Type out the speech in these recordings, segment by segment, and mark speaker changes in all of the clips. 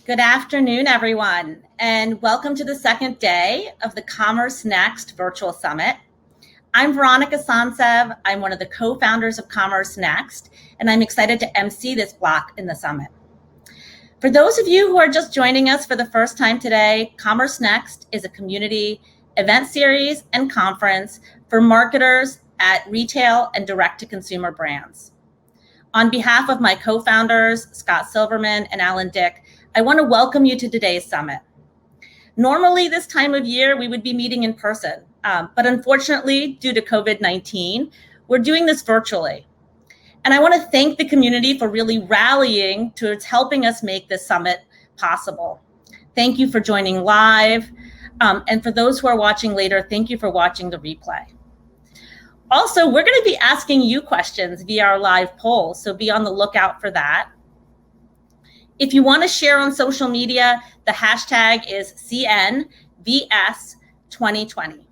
Speaker 1: Good afternoon, everyone, and welcome to the second day of the CommerceNext Virtual Summit. I'm Veronica Sansev. I'm one of the co-founders of CommerceNext, and I'm excited to MC this block in the summit. For those of you who are just joining us for the first time today, CommerceNext is a community event series and conference for marketers at retail and direct-to-consumer brands. On behalf of my co-founders, Scott Silverman and Alan Dick, I want to welcome you to today's summit. Normally, this time of year, we would be meeting in person, but unfortunately, due to COVID-19, we're doing this virtually. And I want to thank the community for really rallying towards helping us make this summit possible. Thank you for joining live. And for those who are watching later, thank you for watching the replay. Also, we're going to be asking you questions via our live poll, so be on the lookout for that. If you want to share on social media, the hashtag is CNVS2020.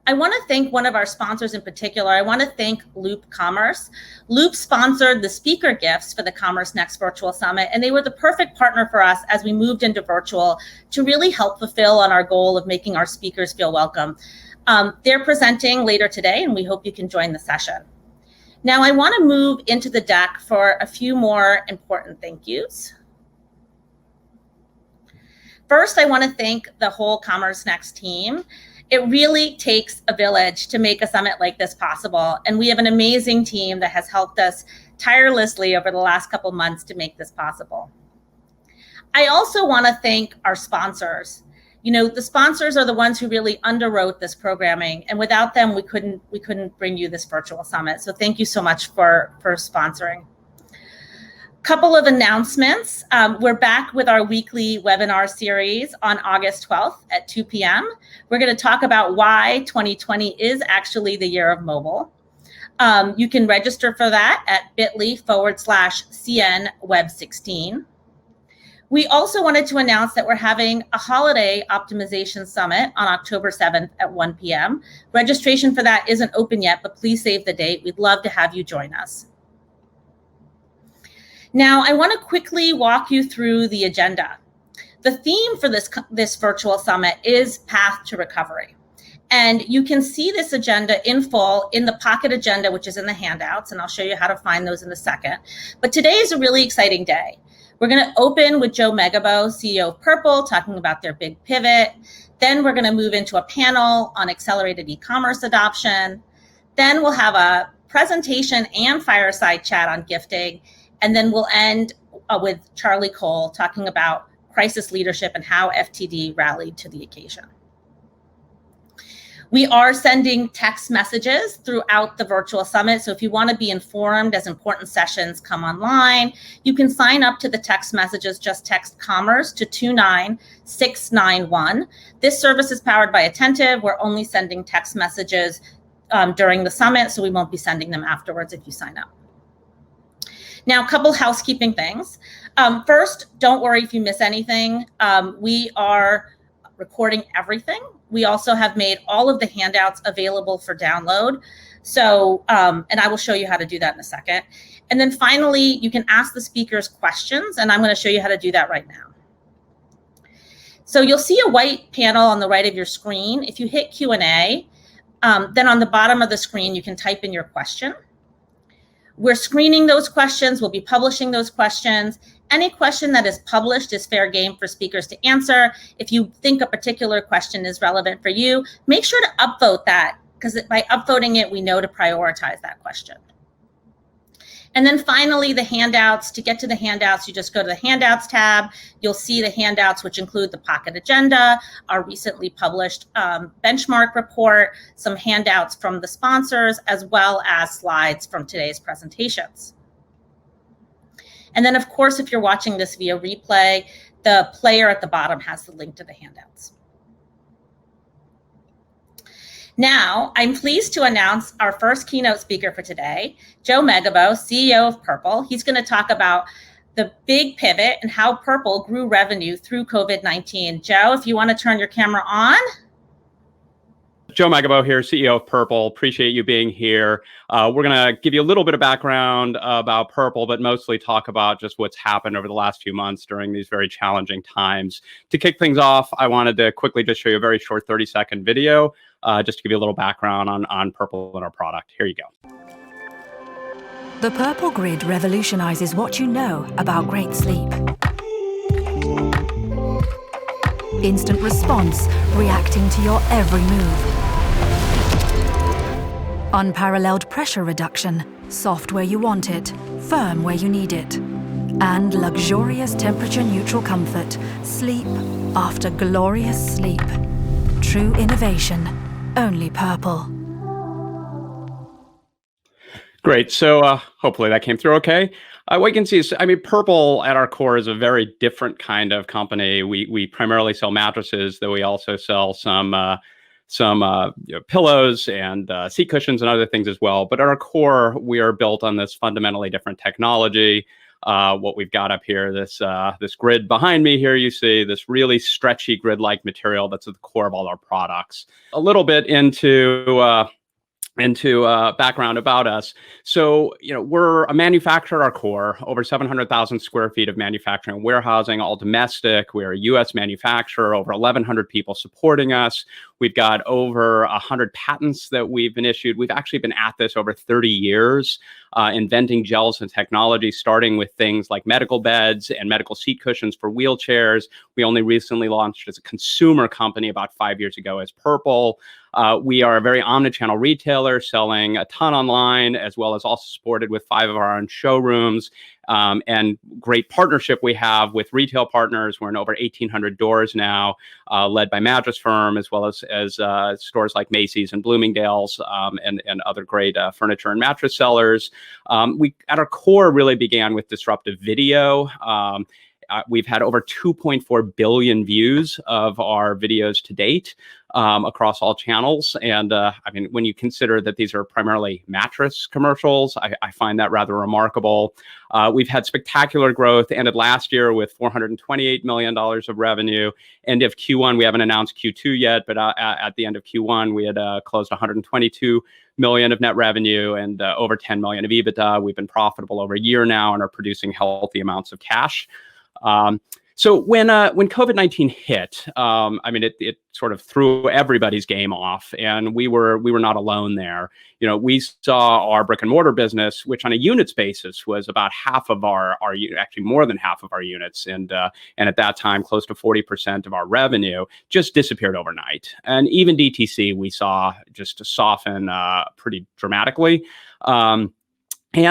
Speaker 1: I want to thank one of our sponsors in particular. I want to thank Loop Commerce. Loop sponsored the speaker gifts for the CommerceNext Virtual Summit, and they were the perfect partner for us as we moved into virtual to really help fulfill on our goal of making our speakers feel welcome. They're presenting later today, and we hope you can join the session. Now, I want to move into the deck for a few more important thank yous. First, I want to thank the whole CommerceNext team. It really takes a village to make a summit like this possible, and we have an amazing team that has helped us tirelessly over the last couple months to make this possible. I also want to thank our sponsors. You know, the sponsors are the ones who really underwrote this programming, and without them, we couldn't bring you this virtual summit. So thank you so much for sponsoring. Couple of announcements. We're back with our weekly webinar series on August 12th at 2 p.m. We're going to talk about why 2020 is actually the year of mobile. You can register for that at bit.ly/CNWeb16. We also wanted to announce that we're having a holiday optimization summit on October 7th at 1 p.m. Registration for that isn't open yet, but please save the date. We'd love to have you join us. Now, I want to quickly walk you through the agenda. The theme for this virtual summit is Path to Recovery. And you can see this agenda in full in the pocket agenda, which is in the handouts, and I'll show you how to find those in a second. But today is a really exciting day. We're going to open with Joe Megabo, CEO of Purple, talking about their big pivot. Then we're going to move into a panel on accelerated e-commerce adoption. Then we'll have a presentation and fireside chat on gifting. And then we'll end with Charlie Cole talking about crisis leadership and how FTD rallied to the occasion. We are sending text messages throughout the virtual summit. So if you want to be informed as important sessions come online, you can sign up to the text messages. Just text commerce to 29691. This service is powered by Attentive. We're only sending text messages during the summit, so we won't be sending them afterwards if you sign up. Now, a couple housekeeping things. First, don't worry if you miss anything. We are recording everything. We also have made all of the handouts available for download. So, and I will show you how to do that in a second. And then finally, you can ask the speakers questions, and I'm going to show you how to do that right now. So you'll see a white panel on the right of your screen. If you hit Q&A, then on the bottom of the screen, you can type in your question. We're screening those questions. We'll be publishing those questions. Any question that is published is fair game for speakers to answer. If you think a particular question is relevant for you, make sure to upvote that, because by upvoting it, we know to prioritize that question. And then finally, the handouts. To get to the handouts, you just go to the handouts tab. You'll see the handouts, which include the pocket agenda, our recently published benchmark report, some handouts from the sponsors, as well as slides from today's presentations. And then, of course, if you're watching this via replay, the player at the bottom has the link to the handouts. Now, I'm pleased to announce our first keynote speaker for today, Joe Megabo, CEO of Purple. He's going to talk about the big pivot and how Purple grew revenue through COVID-19. Joe, if you want to turn your camera on.
Speaker 2: Joe Magabo here, CEO of Purple. Appreciate you being here. We're going to give you a little bit of background about Purple, but mostly talk about just what's happened over the last few months during these very challenging times. To kick things off, I wanted to quickly just show you a very short 30-second video, just to give you a little background on Purple and our product. Here you go.
Speaker 3: The Purple Grid revolutionizes what you know about great sleep. Instant response, reacting to your every move. Unparalleled pressure reduction, soft where you want it, firm where you need it. And luxurious temperature-neutral comfort, sleep after glorious sleep. True innovation, only Purple.
Speaker 2: Great. So hopefully that came through okay. What you can see is, Purple at our core is a very different kind of company. We primarily sell mattresses, though we also sell some pillows and seat cushions and other things as well. But at our core, we are built on this fundamentally different technology. What we've got up here, this grid behind me here, you see this really stretchy grid-like material that's at the core of all our products. A little bit into background about us. So, we're a manufacturer at our core, over 700,000 square feet of manufacturing and warehousing, all domestic. We're a US manufacturer, over 1,100 people supporting us. We've got over 100 patents that we've been issued. We've actually been at this over 30 years, inventing gels and technology, starting with things like medical beds and medical seat cushions for wheelchairs. We only recently launched as a consumer company about 5 years ago as Purple. We are a very omnichannel retailer, selling a ton online, as well as also supported with 5 of our own showrooms. And great partnership we have with retail partners. We're in over 1,800 doors now, led by Mattress Firm, as well as stores like Macy's and Bloomingdale's, and other great furniture and mattress sellers. We, at our core, really began with disruptive video. We've had over 2.4 billion views of our videos to date, across all channels. And when you consider that these are primarily mattress commercials, I find that rather remarkable. We've had spectacular growth, ended last year with $428 million of revenue. End of Q1, we haven't announced Q2 yet, but at the end of Q1, we had closed 122 million of net revenue and over 10 million of EBITDA. We've been profitable over a year now and are producing healthy amounts of cash. So when COVID-19 hit, it sort of threw everybody's game off, and we were not alone there. We saw our brick and mortar business, which on a units basis was about half of our actually more than half of our units, and at that time close to 40% of our revenue, just disappeared overnight. And even DTC we saw just soften pretty dramatically. We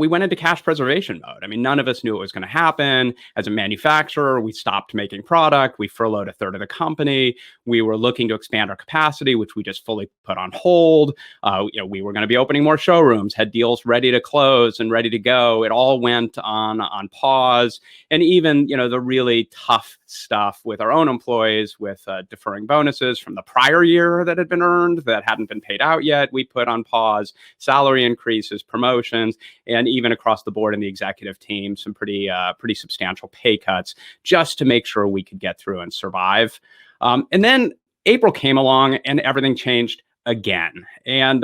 Speaker 2: went into cash preservation mode. None of us knew it was going to happen. As a manufacturer, we stopped making product. We furloughed a third of the company. We were looking to expand our capacity, which we just fully put on hold. We were going to be opening more showrooms, had deals ready to close and ready to go. It all went on pause. And even, the really tough stuff with our own employees, with deferring bonuses from the prior year that had been earned that hadn't been paid out yet, we put on pause. Salary increases, promotions, and even across the board in the executive team, some pretty substantial pay cuts, just to make sure we could get through and survive. And then April came along and everything changed again. And,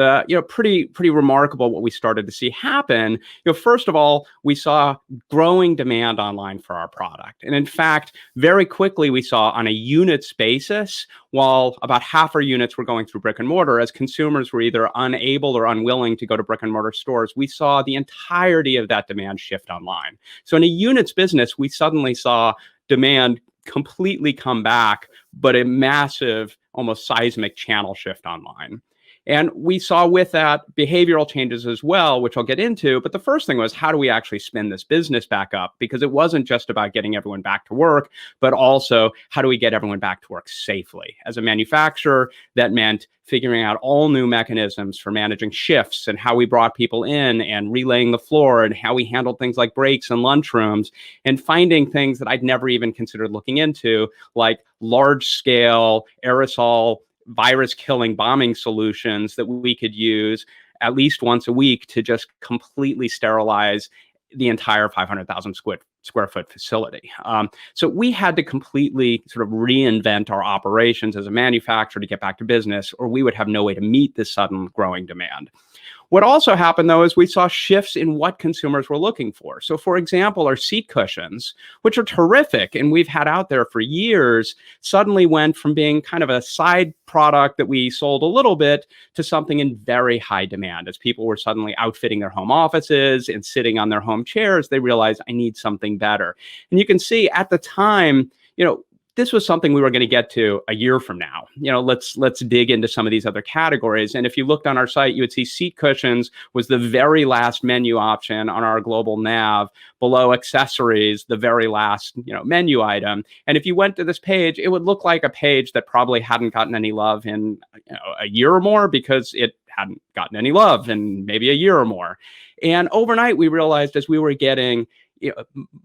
Speaker 2: pretty remarkable what we started to see happen. First of all, we saw growing demand online for our product. And in fact, very quickly, we saw on a units basis, while about half our units were going through brick and mortar, as consumers were either unable or unwilling to go to brick and mortar stores, we saw the entirety of that demand shift online. So in a units business, we suddenly saw demand completely come back, but a massive, almost seismic channel shift online. And we saw with that behavioral changes as well, which I'll get into. But the first thing was, how do we actually spin this business back up? Because it wasn't just about getting everyone back to work, but also how do we get everyone back to work safely? As a manufacturer, that meant figuring out all new mechanisms for managing shifts and how we brought people in and relaying the floor and how we handled things like breaks and lunchrooms, and finding things that I'd never even considered looking into, like large scale aerosol virus killing bombing solutions that we could use at least once a week to just completely sterilize the entire 500,000 square foot facility. So we had to completely sort of reinvent our operations as a manufacturer to get back to business, or we would have no way to meet this sudden growing demand. What also happened, though, is we saw shifts in what consumers were looking for. So, for example, our seat cushions, which are terrific and we've had out there for years, suddenly went from being kind of a side product that we sold a little bit to something in very high demand. As people were suddenly outfitting their home offices and sitting on their home chairs, they realized, I need something better. And you can see at the time, this was something we were going to get to a year from now. Let's dig into some of these other categories. And if you looked on our site, you would see seat cushions was the very last menu option on our global nav. Below accessories, the very last menu item. And if you went to this page, it would look like a page that probably hadn't gotten any love in a year or more, because it hadn't gotten any love in maybe a year or more. And overnight, we realized as we were getting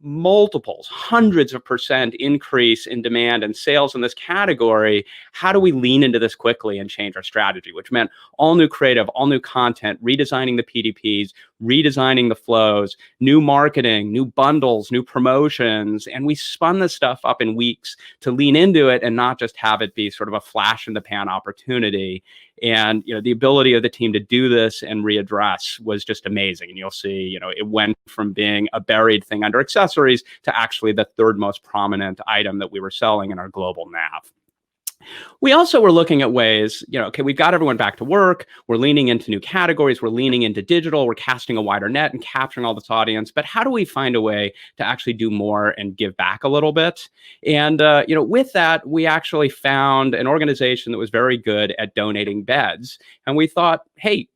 Speaker 2: multiples, hundreds of % increase in demand and sales in this category, how do we lean into this quickly and change our strategy? Which meant all new creative, all new content, redesigning the PDPs, redesigning the flows, new marketing, new bundles, new promotions. And we spun this stuff up in weeks to lean into it and not just have it be sort of a flash in the pan opportunity. And the ability of the team to do this and readdress was just amazing. And you'll see, it went from being a buried thing under accessories to actually the third most prominent item that we were selling in our global nav. We also were looking at ways, okay, we've got everyone back to work. We're leaning into new categories. We're leaning into digital. We're casting a wider net and capturing all this audience. But how do we find a way to actually do more and give back a little bit? And, with that, we actually found an organization that was very good at donating beds. And we thought, hey,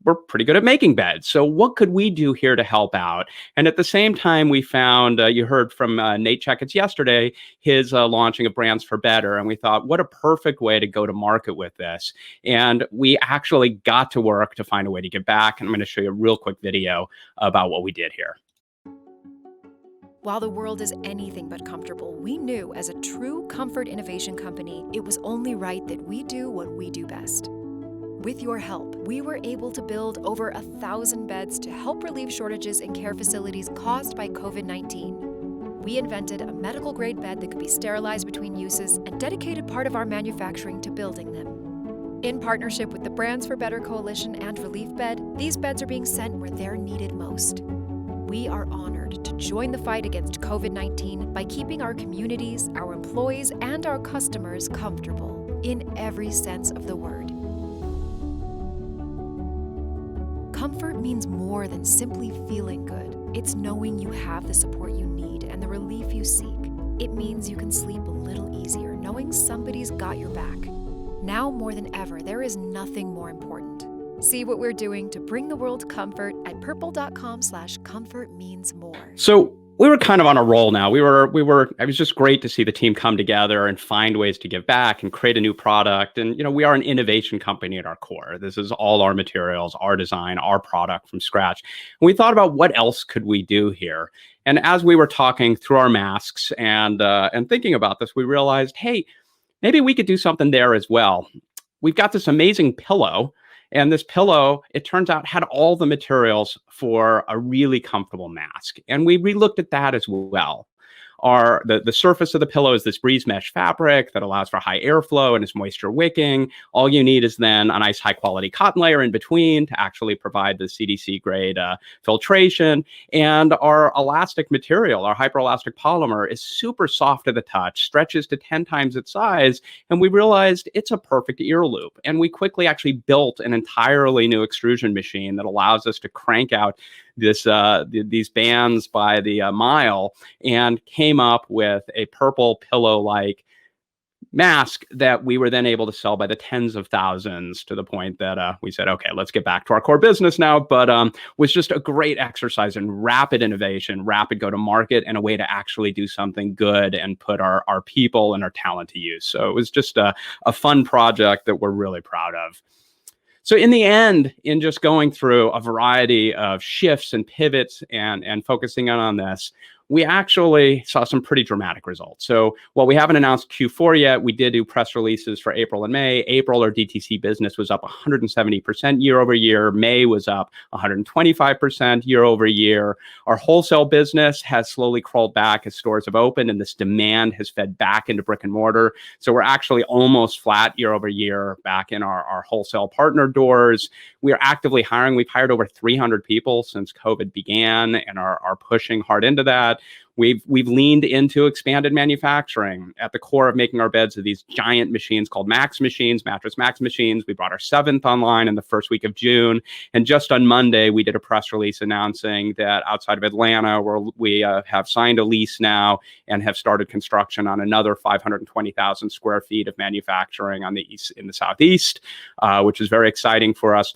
Speaker 2: we're pretty good at making beds. So what could we do here to help out? And at the same time, we found, you heard from Nate Checketts yesterday, his launching of Brands for Better. And we thought, what a perfect way to go to market with this. And we actually got to work to find a way to give back. And I'm going to show you a real quick video about what we did here.
Speaker 4: While the world is anything but comfortable, we knew as a true comfort innovation company, it was only right that we do what we do best. With your help, we were able to build over 1,000 beds to help relieve shortages in care facilities caused by COVID-19. We invented a medical-grade bed that could be sterilized between uses and dedicated part of our manufacturing to building them. In partnership with the Brands for Better Coalition and Relief Bed, these beds are being sent where they're needed most. We are honored to join the fight against COVID-19 by keeping our communities, our employees, and our customers comfortable in every sense of the word. Comfort means more than simply feeling good. It's knowing you have the support you need and the relief you seek. It means you can sleep a little easier knowing somebody's got your back. Now more than ever, there is nothing more important. See what we're doing to bring the world comfort at purple.com/comfortmeansmore.
Speaker 2: So we were kind of on a roll now. It was just great to see the team come together and find ways to give back and create a new product. And, we are an innovation company at our core. This is all our materials, our design, our product from scratch. And we thought about what else could we do here? And as we were talking through our masks and thinking about this, we realized, hey, maybe we could do something there as well. We've got this amazing pillow. And this pillow, it turns out, had all the materials for a really comfortable mask. And we relooked at that as well. The surface of the pillow is this breeze mesh fabric that allows for high airflow and is moisture wicking. All you need is then a nice high quality cotton layer in between to actually provide the CDC grade filtration. And our elastic material, our hyperelastic polymer, is super soft to the touch, stretches to 10 times its size. And we realized it's a perfect ear loop. And we quickly actually built an entirely new extrusion machine that allows us to crank out these bands by the mile, and came up with a purple pillow-like mask that we were then able to sell by the tens of thousands, to the point that we said, okay, let's get back to our core business now. But was just a great exercise in rapid innovation, rapid go-to-market, and a way to actually do something good and put our people and our talent to use. So it was just a fun project that we're really proud of. So in the end, in just going through a variety of shifts and pivots and focusing on this, we actually saw some pretty dramatic results. So while we haven't announced Q4 yet, we did do press releases for April and May. April, our DTC business was up 170% year over year. May was up 125% year over year. Our wholesale business has slowly crawled back as stores have opened, and this demand has fed back into brick and mortar. So we're actually almost flat year over year back in our wholesale partner doors. We are actively hiring. We've hired over 300 people since COVID began and are pushing hard into that. We've leaned into expanded manufacturing. At the core of making our beds are these giant machines called Max machines, Mattress Max machines. We brought our 7th online in the first week of June. And just on Monday, we did a press release announcing that outside of Atlanta, where we have signed a lease now and have started construction on another 520,000 square feet of manufacturing in the Southeast, which is very exciting for us.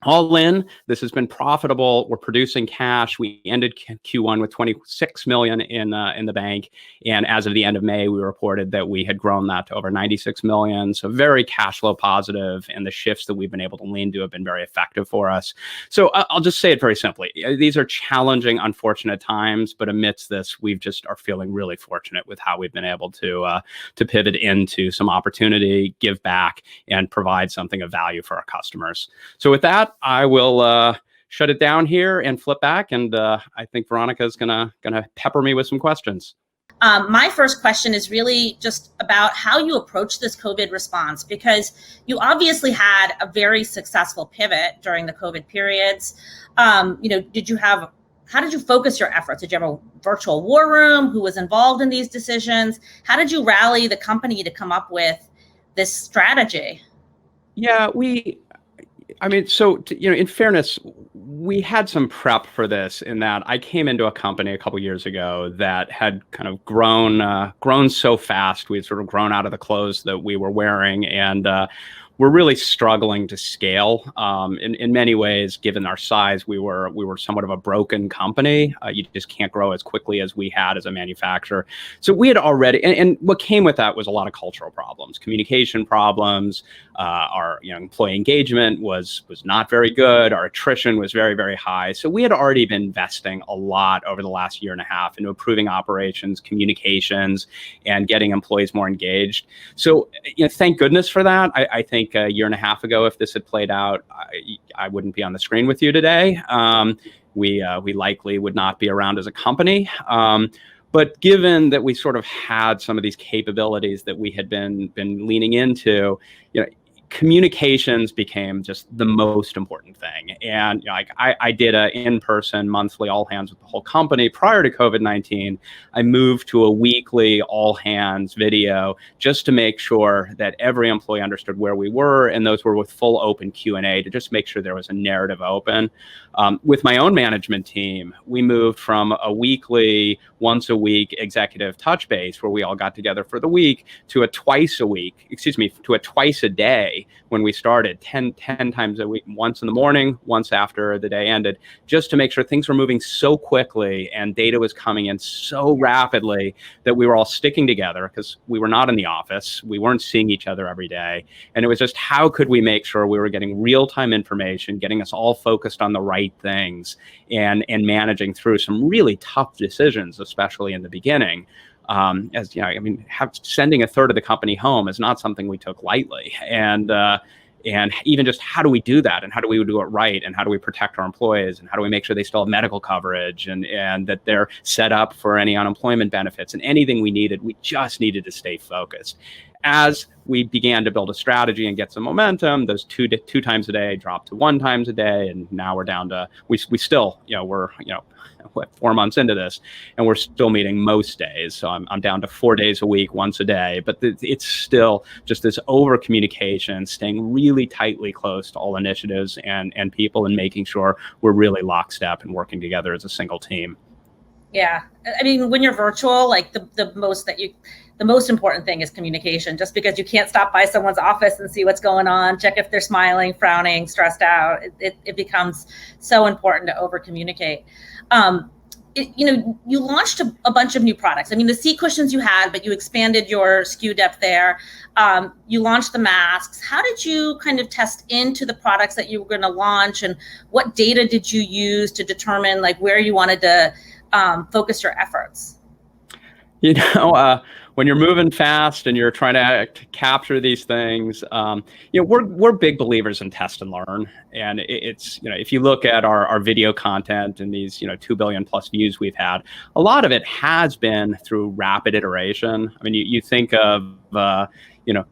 Speaker 2: All in, this has been profitable. We're producing cash. We ended Q1 with $26 million in the bank, and as of the end of May, we reported that we had grown that to over $96 million. So very cash flow positive, and the shifts that we've been able to lean to have been very effective for us. So I'll just say it very simply: these are challenging, unfortunate times, but amidst this, we've just are feeling really fortunate with how we've been able to pivot into some opportunity, give back, and provide something of value for our customers. So with that, I will shut it down here and flip back, and I think Veronica is gonna pepper me with some questions.
Speaker 1: My first question is really just about how you approach this COVID response, because you obviously had a very successful pivot during the COVID periods. How did you focus your efforts? Did you have a virtual war room? Who was involved in these decisions? How did you rally the company to come up with this strategy?
Speaker 2: Yeah, in fairness, we had some prep for this in that I came into a company a couple years ago that had kind of grown so fast. We had sort of grown out of the clothes that we were wearing, and we're really struggling to scale. In many ways, given our size, we were somewhat of a broken company. You just can't grow as quickly as we had as a manufacturer. So we had already, and what came with that was a lot of cultural problems, communication problems. Our employee engagement was not very good. Our attrition was very, very high. So we had already been investing a lot over the last year and a half into improving operations, communications, and getting employees more engaged. So thank goodness for that. I think a year and a half ago, if this had played out, I wouldn't be on the screen with you today. We likely would not be around as a company. But given that we sort of had some of these capabilities that we had been leaning into, communications became just the most important thing. And I did a in-person monthly all hands with the whole company prior to COVID-19. I moved to a weekly all hands video just to make sure that every employee understood where we were, and those were with full open Q&A to just make sure there was a narrative open. With my own management team, we moved from a weekly, once a week executive touch base where we all got together for the week to a twice a day when we started, 10 times a week, once in the morning, once after the day ended, just to make sure things were moving so quickly and data was coming in so rapidly that we were all sticking together because we were not in the office. We weren't seeing each other every day. And it was just, how could we make sure we were getting real-time information, getting us all focused on the right things, and managing through some really tough decisions, especially in the beginning. Sending a third of the company home is not something we took lightly. And even just how do we do that, and how do we do it right, and how do we protect our employees, and how do we make sure they still have medical coverage, and that they're set up for any unemployment benefits, and anything we needed, we just needed to stay focused. As we began to build a strategy and get some momentum, those two times a day dropped to 1 time a day, and now we're down to we're 4 months into this, and we're still meeting most days. So I'm down to 4 days a week, once a day. But it's still just this over communication, staying really tightly close to all initiatives and people, and making sure we're really lockstep and working together as a single team.
Speaker 1: Yeah, when you're virtual, the most important thing is communication. Just because you can't stop by someone's office and see what's going on, check if they're smiling, frowning, stressed out, it becomes so important to over communicate. You launched a bunch of new products. The seat cushions you had, but you expanded your SKU depth there. You launched the masks. How did you kind of test into the products that you were going to launch, and what data did you use to determine where you wanted to focus your efforts?
Speaker 2: When you're moving fast and you're trying to capture these things, we're big believers in test and learn. And it's, if you look at our video content and these, 2 billion plus views we've had, a lot of it has been through rapid iteration. I mean, you think of,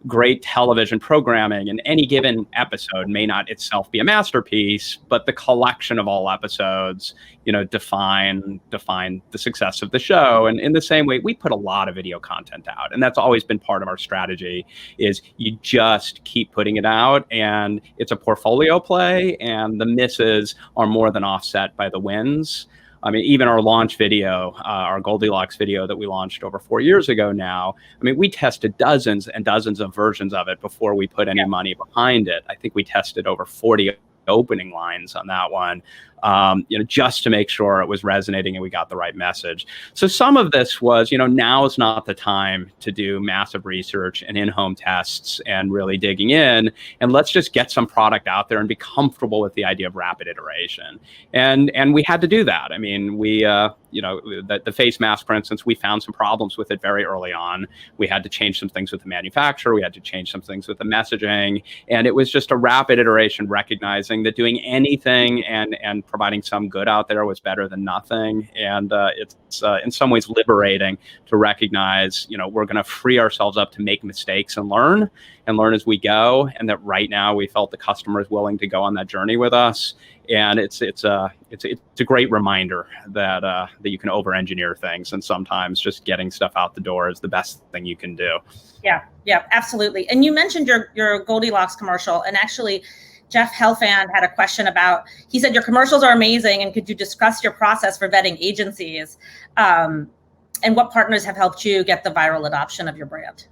Speaker 2: great television programming, and any given episode may not itself be a masterpiece, but the collection of all episodes, define the success of the show. And in the same way, we put a lot of video content out, and that's always been part of our strategy, is you just keep putting it out, and it's a portfolio play, and the misses are more than offset by the wins. I mean, even our launch video, our Goldilocks video that we launched over 4 years ago now, I mean, we tested dozens and dozens of versions of it before we put any money behind it. I think we tested over 40 opening lines on that one, just to make sure it was resonating and we got the right message. So some of this was, now is not the time to do massive research and in-home tests and really digging in, and let's just get some product out there and be comfortable with the idea of rapid iteration. And we had to do that. I mean, the face mask, for instance, we found some problems with it very early on. We had to change some things with the manufacturer. We had to change some things with the messaging. And it was just a rapid iteration, recognizing that doing anything and providing some good out there was better than nothing. And it's in some ways liberating to recognize, we're going to free ourselves up to make mistakes and learn as we go. And that right now we felt the customer is willing to go on that journey with us. And it's a great reminder that you can over-engineer things, and sometimes just getting stuff out the door is the best thing you can do.
Speaker 1: Yeah, absolutely. And you mentioned your Goldilocks commercial, and actually, Jeff Helfand had a question about. He said your commercials are amazing, and could you discuss your process for vetting agencies, and what partners have helped you get the viral adoption of your brand?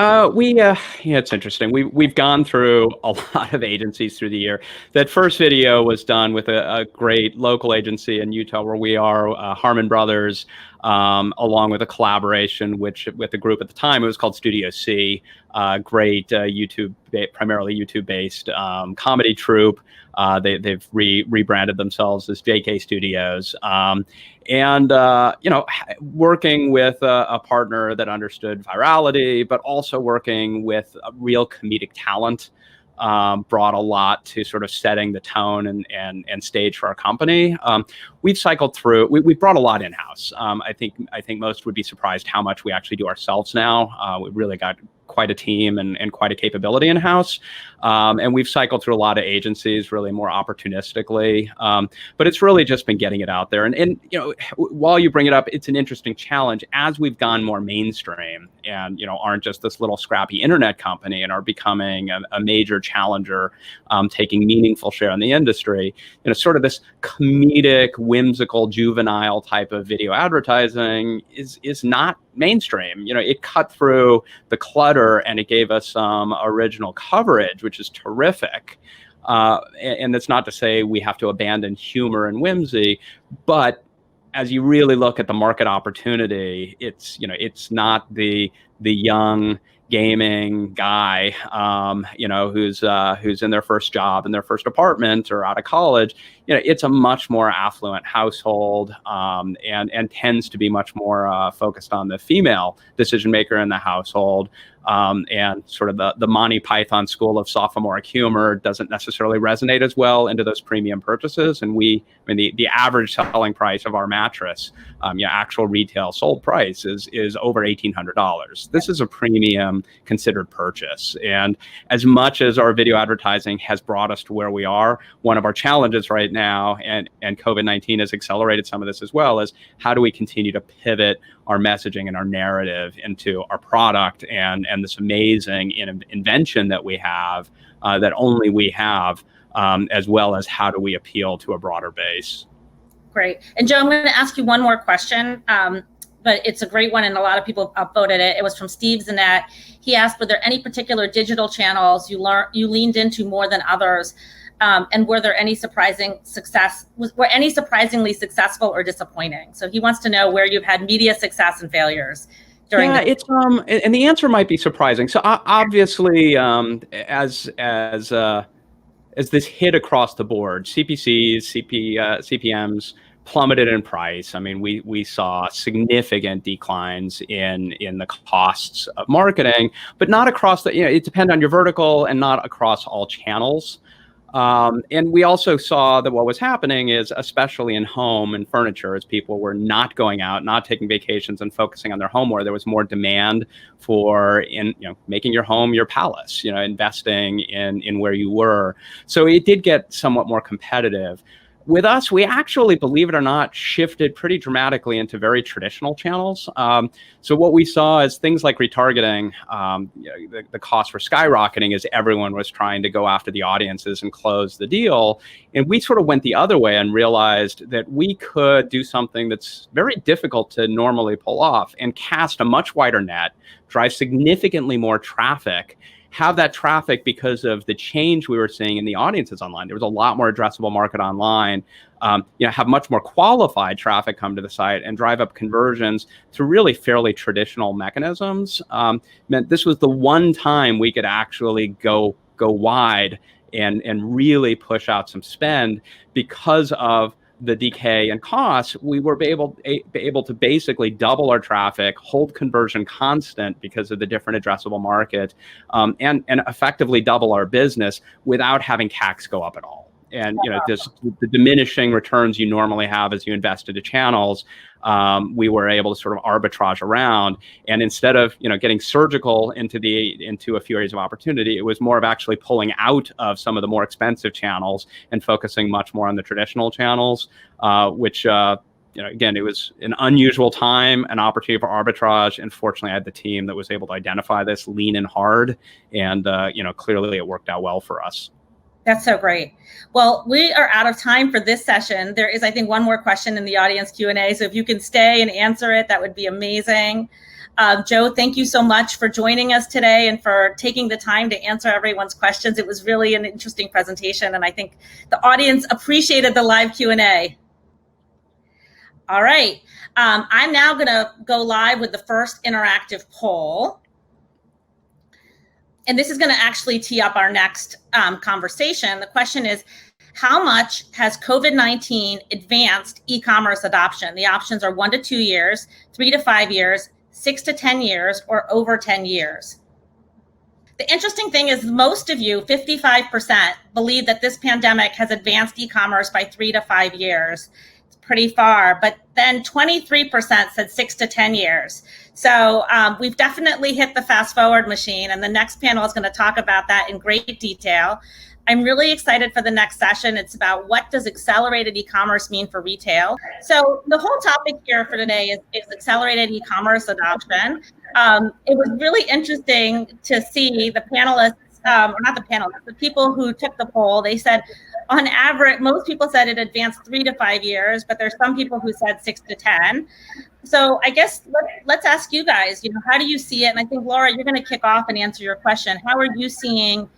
Speaker 2: It's interesting. We've gone through a lot of agencies through the year. That first video was done with a great local agency in Utah where we are, Harmon Brothers, along with a collaboration with the group at the time. It was called Studio C, great primarily YouTube-based comedy troupe. They've rebranded themselves as JK Studios. And working with a partner that understood virality, but also working with a real comedic talent, brought a lot to sort of setting the tone and stage for our company. We've cycled through. We've brought a lot in-house. I think most would be surprised how much we actually do ourselves now. We've really got quite a team and quite a capability in-house. And we've cycled through a lot of agencies really more opportunistically. But it's really just been getting it out there. And while you bring it up, it's an interesting challenge as we've gone more mainstream and, aren't just this little scrappy internet company and are becoming a major challenger, taking meaningful share in the industry. Sort of this comedic, whimsical, juvenile type of video advertising is not mainstream. It cut through the clutter and it gave us some original coverage, which is terrific. And that's not to say we have to abandon humor and whimsy, but as you really look at the market opportunity, it's not the young gaming guy, who's in their first job in their first apartment or out of college. It's a much more affluent household, and tends to be much more focused on the female decision maker in the household. And sort of the Monty Python school of sophomoric humor doesn't necessarily resonate as well into those premium purchases. And the average selling price of our mattress, actual retail sold price is over $1,800. This is a premium considered purchase. And as much as our video advertising has brought us to where we are, one of our challenges right now, and COVID-19 has accelerated some of this as well, is how do we continue to pivot our messaging and our narrative into our product and this amazing invention that we have, that only we have, as well as how do we appeal to a broader base.
Speaker 1: Great. And Joe, I'm going to ask you one more question, but it's a great one and a lot of people upvoted it. It was from Steve Zanette. He asked, were there any particular digital channels you leaned into more than others? And were there any surprisingly successful or disappointing? So he wants to know where you've had media success and failures during. Yeah,
Speaker 2: it's and the answer might be surprising. So obviously, as this hit across the board, CPCs, CPMs plummeted in price. I mean, we saw significant declines in the costs of marketing, but not across the, it depends on your vertical and not across all channels. And we also saw that what was happening is, especially in home and furniture, as people were not going out, not taking vacations and focusing on their home more, there was more demand for making your home your palace, investing in where you were. So it did get somewhat more competitive. With us, we actually, believe it or not, shifted pretty dramatically into very traditional channels. So what we saw is things like retargeting, the costs were skyrocketing as everyone was trying to go after the audiences and close the deal. And we sort of went the other way and realized that we could do something that's very difficult to normally pull off and cast a much wider net, drive significantly more traffic, have that traffic because of the change we were seeing in the audiences online. There was a lot more addressable market online, have much more qualified traffic come to the site and drive up conversions through really fairly traditional mechanisms. Meant this was the one time we could actually go wide and really push out some spend because of the decay in costs. We were able to basically double our traffic, hold conversion constant because of the different addressable market, and effectively double our business without having CACs go up at all. And the diminishing returns you normally have as you invest into channels, we were able to sort of arbitrage around. And instead of getting surgical into a few areas of opportunity, it was more of actually pulling out of some of the more expensive channels and focusing much more on the traditional channels, which again, it was an unusual time, an opportunity for arbitrage. And fortunately, I had the team that was able to identify this, lean in hard, and clearly it worked out well for us.
Speaker 1: That's so great. Well, we are out of time for this session. There is, I think, one more question in the audience Q&A. So if you can stay and answer it, that would be amazing. Joe, thank you so much for joining us today and for taking the time to answer everyone's questions. It was really an interesting presentation, and I think the audience appreciated the live Q&A. All right. I'm now going to go live with the first interactive poll. And this is going to actually tee up our next conversation. The question is, how much has COVID-19 advanced e-commerce adoption? The options are 1 to 2 years, 3 to 5 years, 6 to 10 years, or over 10 years. The interesting thing is most of you, 55%, believe that this pandemic has advanced e-commerce by 3 to 5 years. It's pretty far, but then 23% said 6 to 10 years. So we've definitely hit the fast forward machine, and the next panel is going to talk about that in great detail. I'm really excited for the next session. It's about what does accelerated e-commerce mean for retail. So the whole topic here for today is accelerated e-commerce adoption. It was really interesting to see the panelists, or not the panelists, the people who took the poll. They said, on average, most people said it advanced 3 to 5 years, but there's some people who said 6 to 10. So I guess let's ask you guys, how do you see it? And I think, Laura, you're going to kick off and answer your question. How are you seeing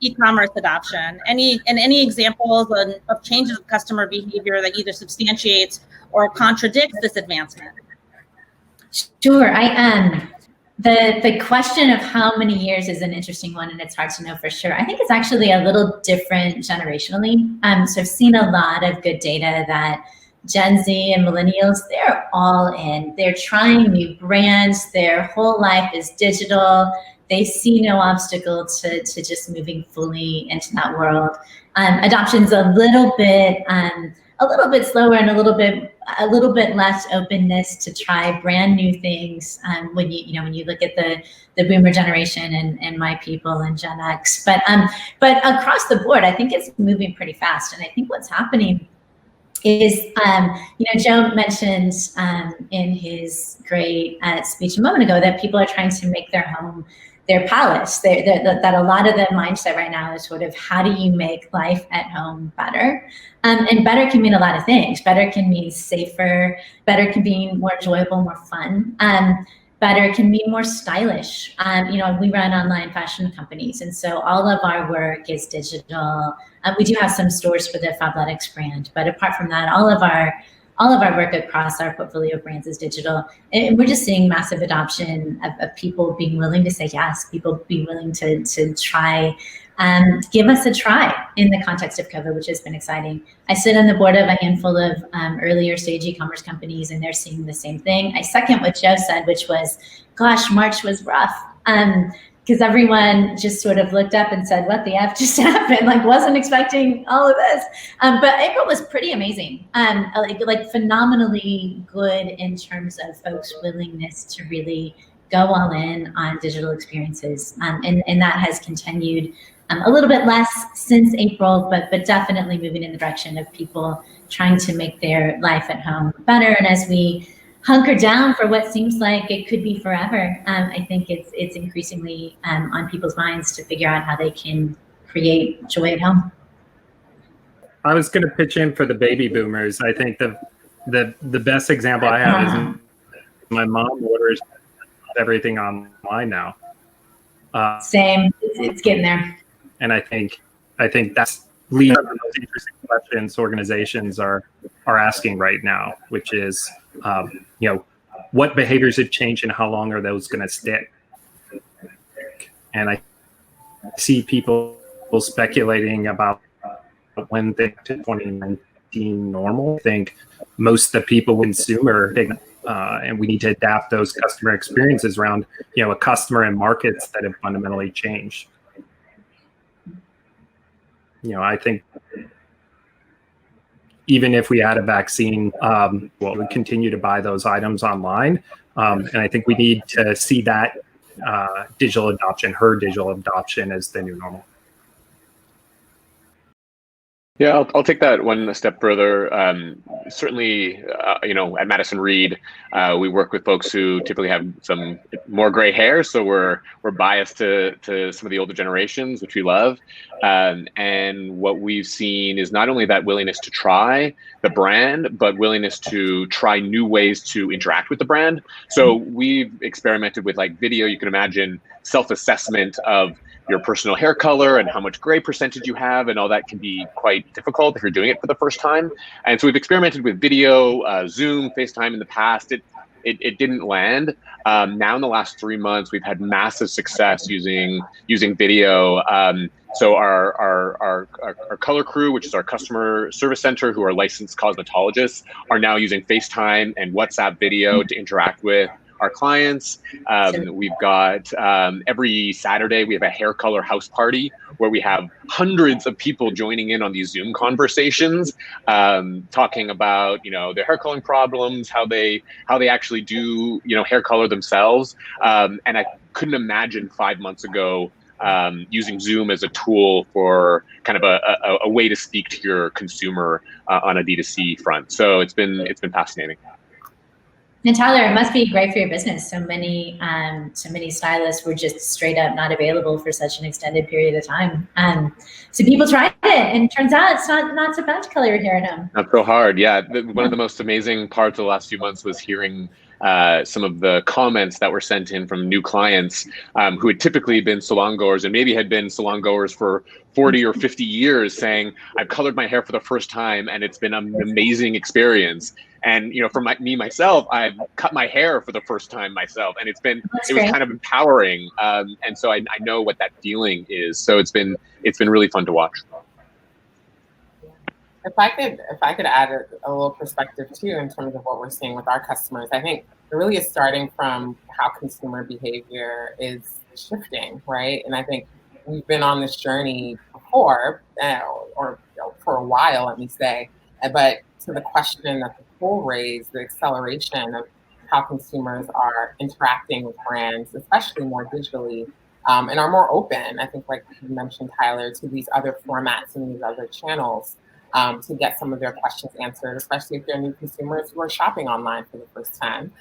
Speaker 1: e-commerce adoption? Any examples of changes of customer behavior that either substantiates or contradicts this advancement?
Speaker 5: Sure, I am. The question of how many years is an interesting one, and it's hard to know for sure. I think it's actually a little different generationally. So I've seen a lot of good data that Gen Z and millennials, they're all in. They're trying new brands. Their whole life is digital. They see no obstacle to just moving fully into that world. Adoption's a little bit slower and a little bit less openness to try brand new things. When you look at the boomer generation and my people and Gen X, but across the board, I think it's moving pretty fast. And I think what's happening is, Joe mentioned in his great speech a moment ago that people are trying to make their home their palace. That a lot of the mindset right now is sort of, how do you make life at home better? And better can mean a lot of things. Better can mean safer. Better can mean more enjoyable, more fun. Better can mean more stylish. We run online fashion companies, and so all of our work is digital. We do have some stores for the Fabletics brand, but apart from that, all of our all of our work across our portfolio of brands is digital. And we're just seeing massive adoption of people being willing to say yes, people being willing to try, give us a try in the context of COVID, which has been exciting. I sit on the board of a handful of earlier stage e-commerce companies, and they're seeing the same thing. I second what Joe said, which was, gosh, March was rough. Because everyone just sort of looked up and said, what the F just happened? Like, wasn't expecting all of this. But April was pretty amazing. Like phenomenally good in terms of folks' willingness to really go all in on digital experiences. And that has continued a little bit less since April, but definitely moving in the direction of people trying to make their life at home better. And as we hunker down for what seems like it could be forever, I think it's increasingly on people's minds to figure out how they can create joy at home.
Speaker 6: I was going to pitch in for the baby boomers. I think the best example I have is my mom orders everything online now.
Speaker 5: Same, it's getting there.
Speaker 6: And I think that's leading to the most interesting questions organizations are asking right now, which is, what behaviors have changed and how long are those going to stick? And I see people speculating about when things in 2019 normal. I think most of the people consumer, and we need to adapt those customer experiences around, a customer and markets that have fundamentally changed. I think even if we had a vaccine, we would continue to buy those items online. And I think we need to see that digital adoption, her digital adoption, as the new normal.
Speaker 7: Yeah, I'll take that one step further. Certainly, at Madison Reed, we work with folks who typically have some more gray hair, so we're biased to some of the older generations, which we love. And what we've seen is not only that willingness to try the brand, but willingness to try new ways to interact with the brand. So we've experimented with like video. You can imagine self-assessment of your personal hair color and how much gray percentage you have, and all that can be quite difficult if you're doing it for the first time. And so we've experimented with video, Zoom, FaceTime in the past. It didn't land. Now in the last 3 months, we've had massive success using video. So our color crew, which is our customer service center, who are licensed cosmetologists, are now using FaceTime and WhatsApp video to interact with our clients. We've got every Saturday, we have a hair color house party where we have hundreds of people joining in on these Zoom conversations, talking about, their hair coloring problems, how they actually do, hair color themselves. And I couldn't imagine 5 months ago using Zoom as a tool for kind of a way to speak to your consumer on a D2C front. So it's been fascinating.
Speaker 5: And Tyler, it must be great for your business. So many stylists were just straight up not available for such an extended period of time. So people tried it, and it turns out it's not so bad to color your hair at home.
Speaker 7: Not so hard, yeah. One of the most amazing parts of the last few months was hearing some of the comments that were sent in from new clients who had typically been salon goers and maybe had been salon goers for 40 or 50 years, saying, I've colored my hair for the first time and it's been an amazing experience. And, for myself, I've cut my hair for the first time myself, and it was kind of empowering. And so I know what that feeling is. So it's been really fun to watch.
Speaker 8: If I could add a little perspective too, in terms of what we're seeing with our customers, I think it really is starting from how consumer behavior is shifting, right? And I think we've been on this journey before, or for a while, let me say. But to the question that the poll raised, the acceleration of how consumers are interacting with brands, especially more digitally, and are more open, I think, like you mentioned, Tyler, to these other formats and these other channels to get some of their questions answered, especially if they're new consumers who are shopping online for the first time.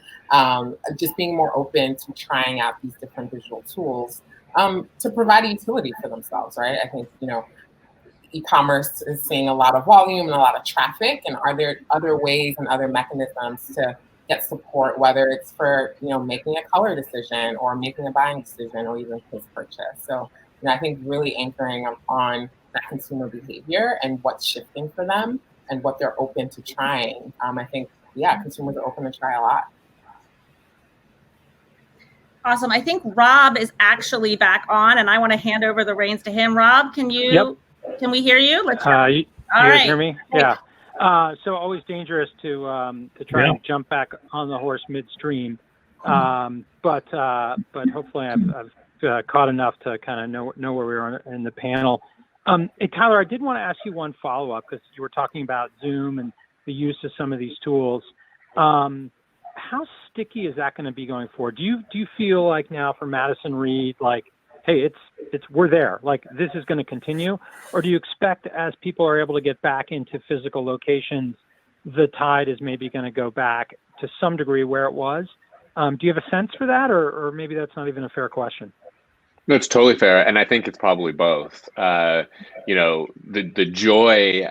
Speaker 8: Just being more open to trying out these different digital tools to provide a utility for themselves, right? I think, e-commerce is seeing a lot of volume and a lot of traffic, and are there other ways and other mechanisms to get support, whether it's for making a color decision or making a buying decision or even post purchase. So I think really anchoring on that consumer behavior and what's shifting for them and what they're open to trying. I think, yeah, consumers are open to try a lot.
Speaker 1: Awesome. I think Rob is actually back on, and I want to hand over the reins to him. Rob, can we hear you?
Speaker 9: You guys hear me?
Speaker 1: Great.
Speaker 9: Yeah. So always dangerous to try and jump back on the horse midstream. But hopefully I've caught enough to kind of know where we are in the panel. Hey, Tyler, I did want to ask you one follow-up, because you were talking about Zoom and the use of some of these tools. How sticky is that going to be going forward? Do you feel like now for Madison Reed, like, hey, we're there, like this is going to continue? Or do you expect, as people are able to get back into physical locations, the tide is maybe going to go back to some degree where it was? Do you have a sense for that, or maybe that's not even a fair question?
Speaker 7: No, it's totally fair, and I think it's probably both. The joy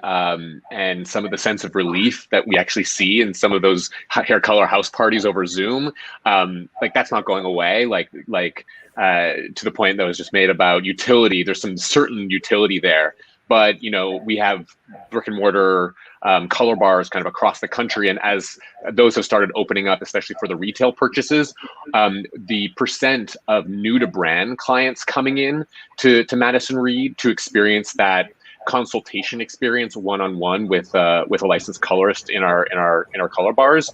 Speaker 7: and some of the sense of relief that we actually see in some of those hair color house parties over Zoom, like that's not going away. Like to the point that was just made about utility, there's some certain utility there. But we have brick and mortar color bars kind of across the country, and as those have started opening up, especially for the retail purchases, the percent of new to brand clients coming in to Madison Reed to experience that consultation experience one-on-one with a licensed colorist in our color bars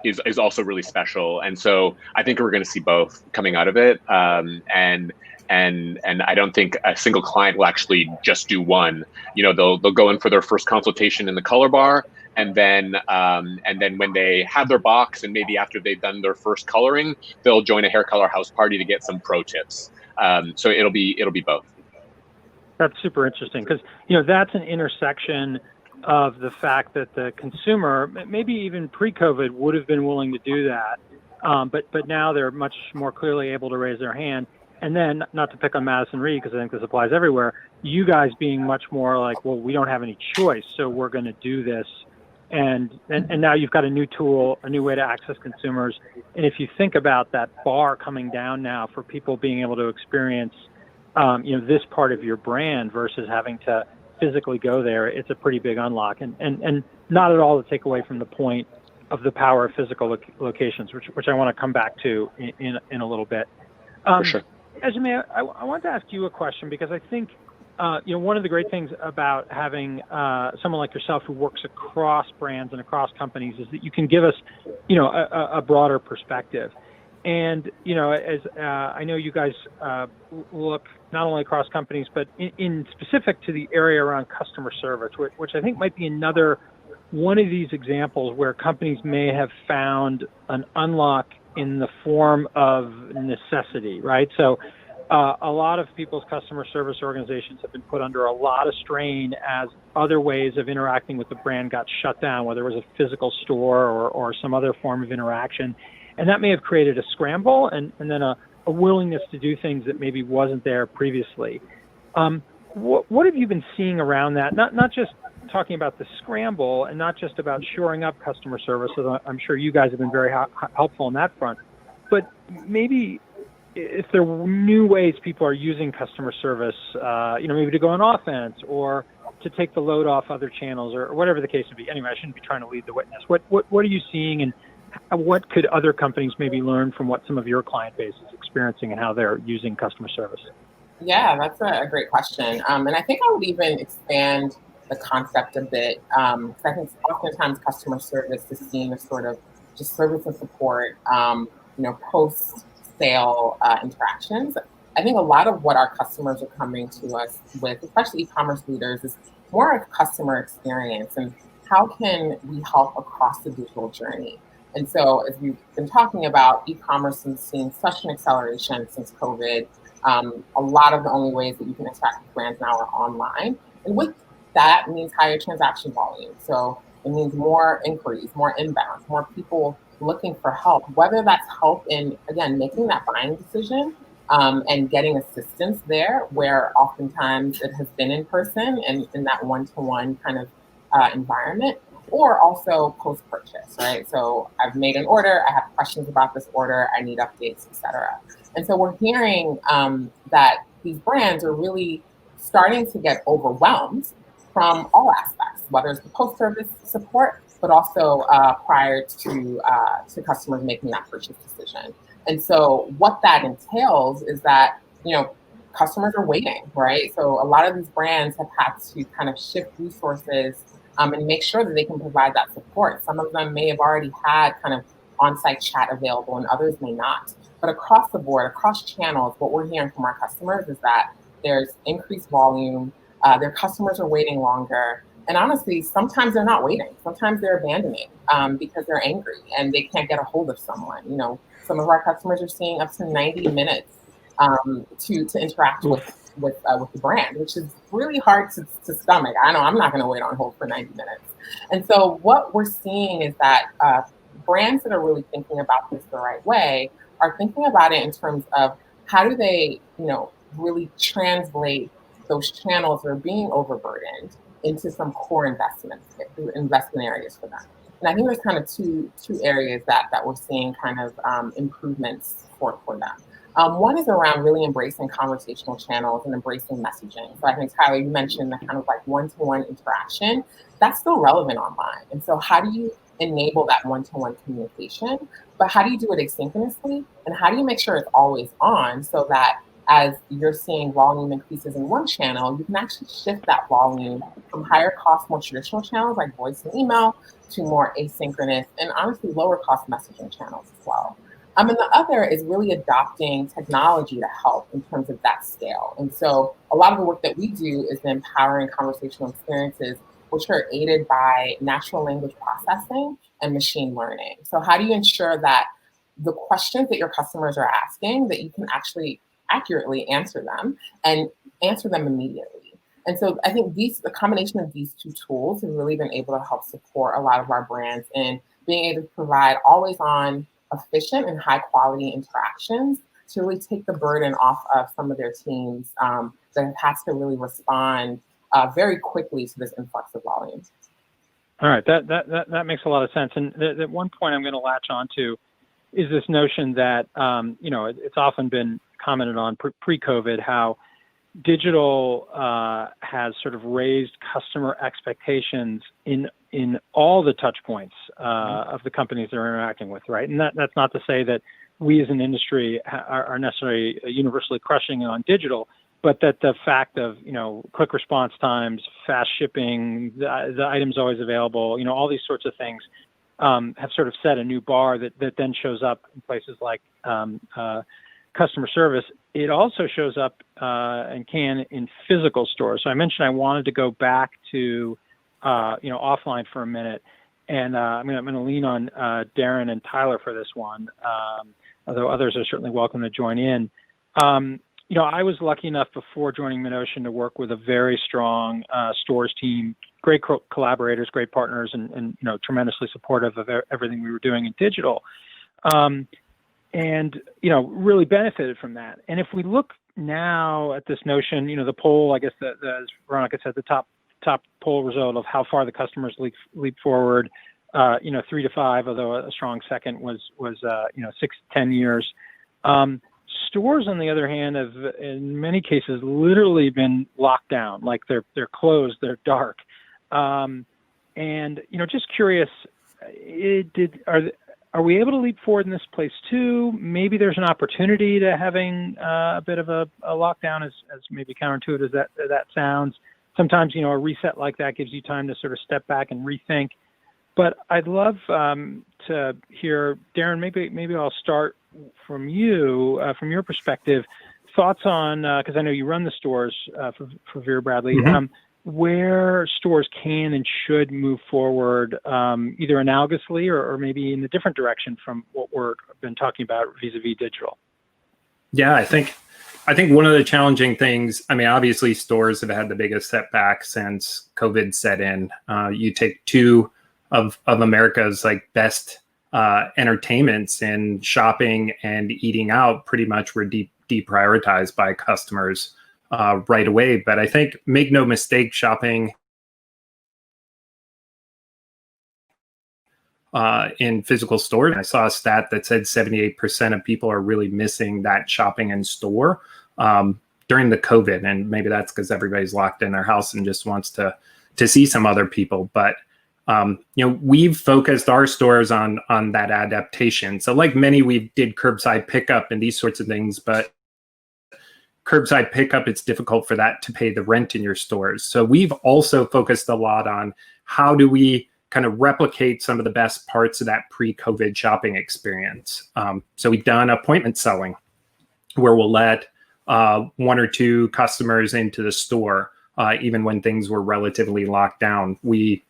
Speaker 7: is also really special. And so I think we're going to see both coming out of it. And I don't think a single client will actually just do one. They'll go in for their first consultation in the color bar, and then when they have their box, and maybe after they've done their first coloring, they'll join a hair color house party to get some pro tips. So it'll be both.
Speaker 9: That's super interesting, because that's an intersection of the fact that the consumer, maybe even pre-COVID, would have been willing to do that, but now they're much more clearly able to raise their hand. And then, not to pick on Madison Reed, because I think this applies everywhere, you guys being much more like, well, we don't have any choice, so we're going to do this. And now you've got a new tool, a new way to access consumers. And if you think about that bar coming down now for people being able to experience, this part of your brand versus having to physically go there, it's a pretty big unlock. And not at all to take away from the point of the power of physical locations, which I want to come back to in a little bit.
Speaker 7: For sure.
Speaker 9: Ejime, I want to ask you a question, because I think, one of the great things about having someone like yourself who works across brands and across companies is that you can give us, a broader perspective. And, as I know you guys look not only across companies, but in specific to the area around customer service, which I think might be another one of these examples where companies may have found an unlock in the form of necessity, right? So a lot of people's customer service organizations have been put under a lot of strain as other ways of interacting with the brand got shut down, whether it was a physical store or some other form of interaction. And that may have created a scramble and then a willingness to do things that maybe wasn't there previously. What have you been seeing around that? Not just talking about the scramble and not just about shoring up customer service, so I'm sure you guys have been very helpful on that front, but maybe if there were new ways people are using customer service, maybe to go on offense or to take the load off other channels or whatever the case would be. Anyway, I shouldn't be trying to lead the witness. What are you seeing, and what could other companies maybe learn from what some of your client base is experiencing and how they're using customer service?
Speaker 8: Yeah, that's a great question. And I think I would even expand the concept a bit. Because I think oftentimes customer service is seen as sort of just service and support, post-sale interactions. I think a lot of what our customers are coming to us with, especially e-commerce leaders, is more of customer experience and how can we help across the digital journey. And so as we've been talking about, e-commerce has seen such an acceleration since COVID. A lot of the only ways that you can interact with brands now are online. And with that means higher transaction volume. So it means more inquiries, more inbounds, more people looking for help, whether that's help in, again, making that buying decision and getting assistance there, where oftentimes it has been in person and in that one-to-one kind of environment, or also post-purchase, right? So I've made an order, I have questions about this order, I need updates, et cetera. And so we're hearing that these brands are really starting to get overwhelmed from all aspects, whether it's the post-service support, but also prior to customers making that purchase decision. And so what that entails is that, customers are waiting, right? So a lot of these brands have had to kind of shift resources and make sure that they can provide that support. Some of them may have already had kind of on-site chat available and others may not. But across the board, across channels, what we're hearing from our customers is that there's increased volume, their customers are waiting longer. And honestly, sometimes they're not waiting. Sometimes they're abandoning because they're angry and they can't get a hold of someone. Some of our customers are seeing up to 90 minutes to interact with the brand, which is really hard to stomach. I know I'm not going to wait on hold for 90 minutes. And so what we're seeing is that brands that are really thinking about this the right way are thinking about it in terms of how do they, really translate those channels that are being overburdened into some core investment areas for them. And I think there's kind of two areas that we're seeing kind of improvements for them. One is around really embracing conversational channels and embracing messaging. So I think, Tyler, you mentioned the kind of like one-to-one interaction. That's still relevant online. And so how do you enable that one-to-one communication? But how do you do it asynchronously? And how do you make sure it's always on so that as you're seeing volume increases in one channel, you can actually shift that volume from higher cost, more traditional channels like voice and email to more asynchronous and honestly lower cost messaging channels as well. And the other is really adopting technology to help in terms of that scale. And so a lot of the work that we do is empowering conversational experiences, which are aided by natural language processing and machine learning. So how do you ensure that the questions that your customers are asking, that you can actually accurately answer them and answer them immediately? And so I think the combination of these two tools have really been able to help support a lot of our brands in being able to provide always on, efficient and high quality interactions to really take the burden off of some of their teams that have had to really respond very quickly to this influx of volume.
Speaker 9: All right, that makes a lot of sense. And the one point I'm going to latch onto is this notion that it's often been commented on pre-COVID how digital has sort of raised customer expectations in all the touch points of the companies they're interacting with, right? And that's not to say that we as an industry are necessarily universally crushing it on digital, but that the fact of, quick response times, fast shipping, the items always available, all these sorts of things have sort of set a new bar that then shows up in places like customer service. It also shows up and can in physical stores. So I mentioned I wanted to go back to offline for a minute, and I'm going to lean on Darren and Tyler for this one, although others are certainly welcome to join in. I was lucky enough before joining MidOcean to work with a very strong stores team, great collaborators, great partners, and tremendously supportive of everything we were doing in digital. And really benefited from that. And if we look now at this notion, the poll, I guess as Veronica said, the top poll result of how far the customers leap forward, 3 to 5, although a strong second was 6 to 10 years. Stores, on the other hand, have in many cases literally been locked down, like they're closed, they're dark. And just curious, are we able to leap forward in this place too? Maybe there's an opportunity to having a bit of a lockdown, as maybe counterintuitive as that sounds. Sometimes, a reset like that gives you time to sort of step back and rethink. But I'd love to hear, Darren, maybe I'll start from you, from your perspective, thoughts on, because I know you run the stores for Vera Bradley, where stores can and should move forward, either analogously or maybe in a different direction from what we've been talking about vis-a-vis digital.
Speaker 6: Yeah, I think one of the challenging things, obviously stores have had the biggest setback since COVID set in. You take two of America's best entertainments, and shopping and eating out pretty much were deprioritized by customers right away. But I think, make no mistake, shopping in physical stores. I saw a stat that said 78% of people are really missing that shopping in store during the COVID. And maybe that's because everybody's locked in their house and just wants to to see some other people. But we've focused our stores on that adaptation. So like many, we did curbside pickup and these sorts of things, but curbside pickup, it's difficult for that to pay the rent in your stores. So we've also focused a lot on how do we kind of replicate some of the best parts of that pre-COVID shopping experience. So we've done appointment selling where we'll let 1 or 2 customers into the store, even when things were relatively locked down. We